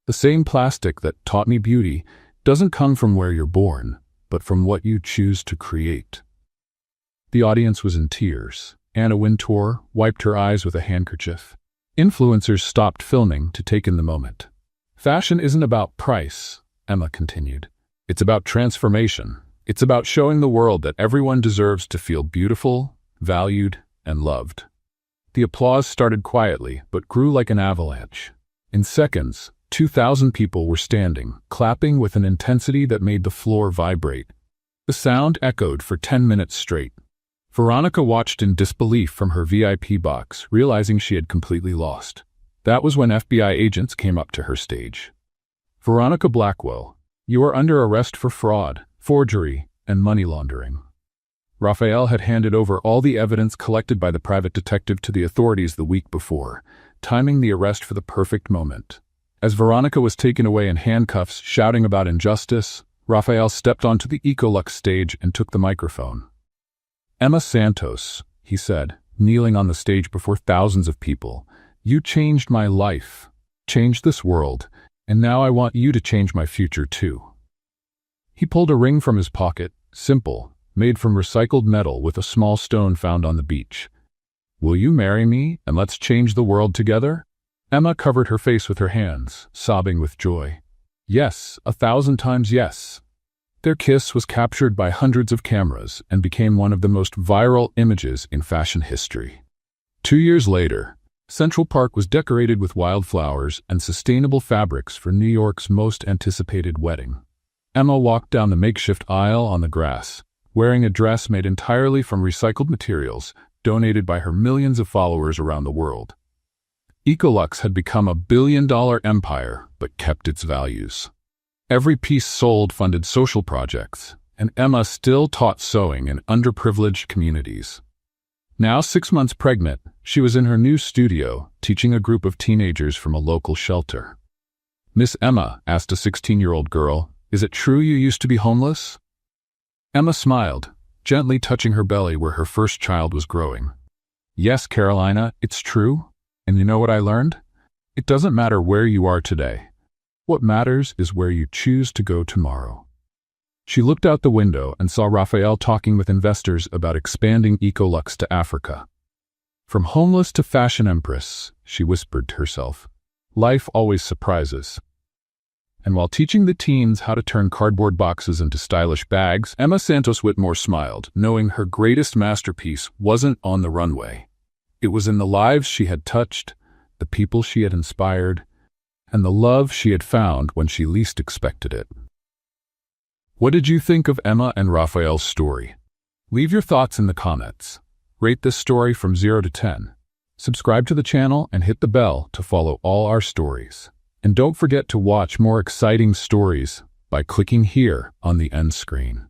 The same plastic that taught me beauty doesn't come from where you're born, but from what you choose to create. The audience was in tears. Anna Wintour wiped her eyes with a handkerchief. Influencers stopped filming to take in the moment. Fashion isn't about price, Emma continued. It's about transformation. It's about showing the world that everyone deserves to feel beautiful, valued, and loved. The applause started quietly, but grew like an avalanche. In seconds, 2,000 people were standing, clapping with an intensity that made the floor vibrate. The sound echoed for 10 minutes straight. Veronica watched in disbelief from her VIP box, realizing she had completely lost. That was when FBI agents came up to her stage. Veronica Blackwell, you are under arrest for fraud, forgery, and money laundering. Raphael had handed over all the evidence collected by the private detective to the authorities the week before, timing the arrest for the perfect moment. As Veronica was taken away in handcuffs, shouting about injustice, Raphael stepped onto the Ecolux stage and took the microphone. Emma Santos, he said, kneeling on the stage before thousands of people, you changed my life, changed this world, and now I want you to change my future too. He pulled a ring from his pocket, simple, made from recycled metal with a small stone found on the beach. "Will you marry me and let's change the world together?" Emma covered her face with her hands, sobbing with joy. Yes, 1,000 times yes. Their kiss was captured by hundreds of cameras and became one of the most viral images in fashion history. 2 years later, Central Park was decorated with wildflowers and sustainable fabrics for New York's most anticipated wedding. Emma walked down the makeshift aisle on the grass, wearing a dress made entirely from recycled materials donated by her millions of followers around the world. Ecolux had become a billion-dollar empire, but kept its values. Every piece sold funded social projects, and Emma still taught sewing in underprivileged communities. Now 6 months pregnant, she was in her new studio, teaching a group of teenagers from a local shelter. "Miss Emma," asked a 16-year-old girl, "is it true you used to be homeless?" Emma smiled, gently touching her belly where her first child was growing. "Yes, Carolina, it's true. And you know what I learned? It doesn't matter where you are today. What matters is where you choose to go tomorrow." She looked out the window and saw Raphael talking with investors about expanding Ecolux to Africa. "From homeless to fashion empress," she whispered to herself. "Life always surprises." And while teaching the teens how to turn cardboard boxes into stylish bags, Emma Santos Whitmore smiled, knowing her greatest masterpiece wasn't on the runway. It was in the lives she had touched, the people she had inspired, and the love she had found when she least expected it. What did you think of Emma and Raphael's story? Leave your thoughts in the comments. Rate this story from 0 to 10. Subscribe to the channel and hit the bell to follow all our stories. And don't forget to watch more exciting stories by clicking here on the end screen.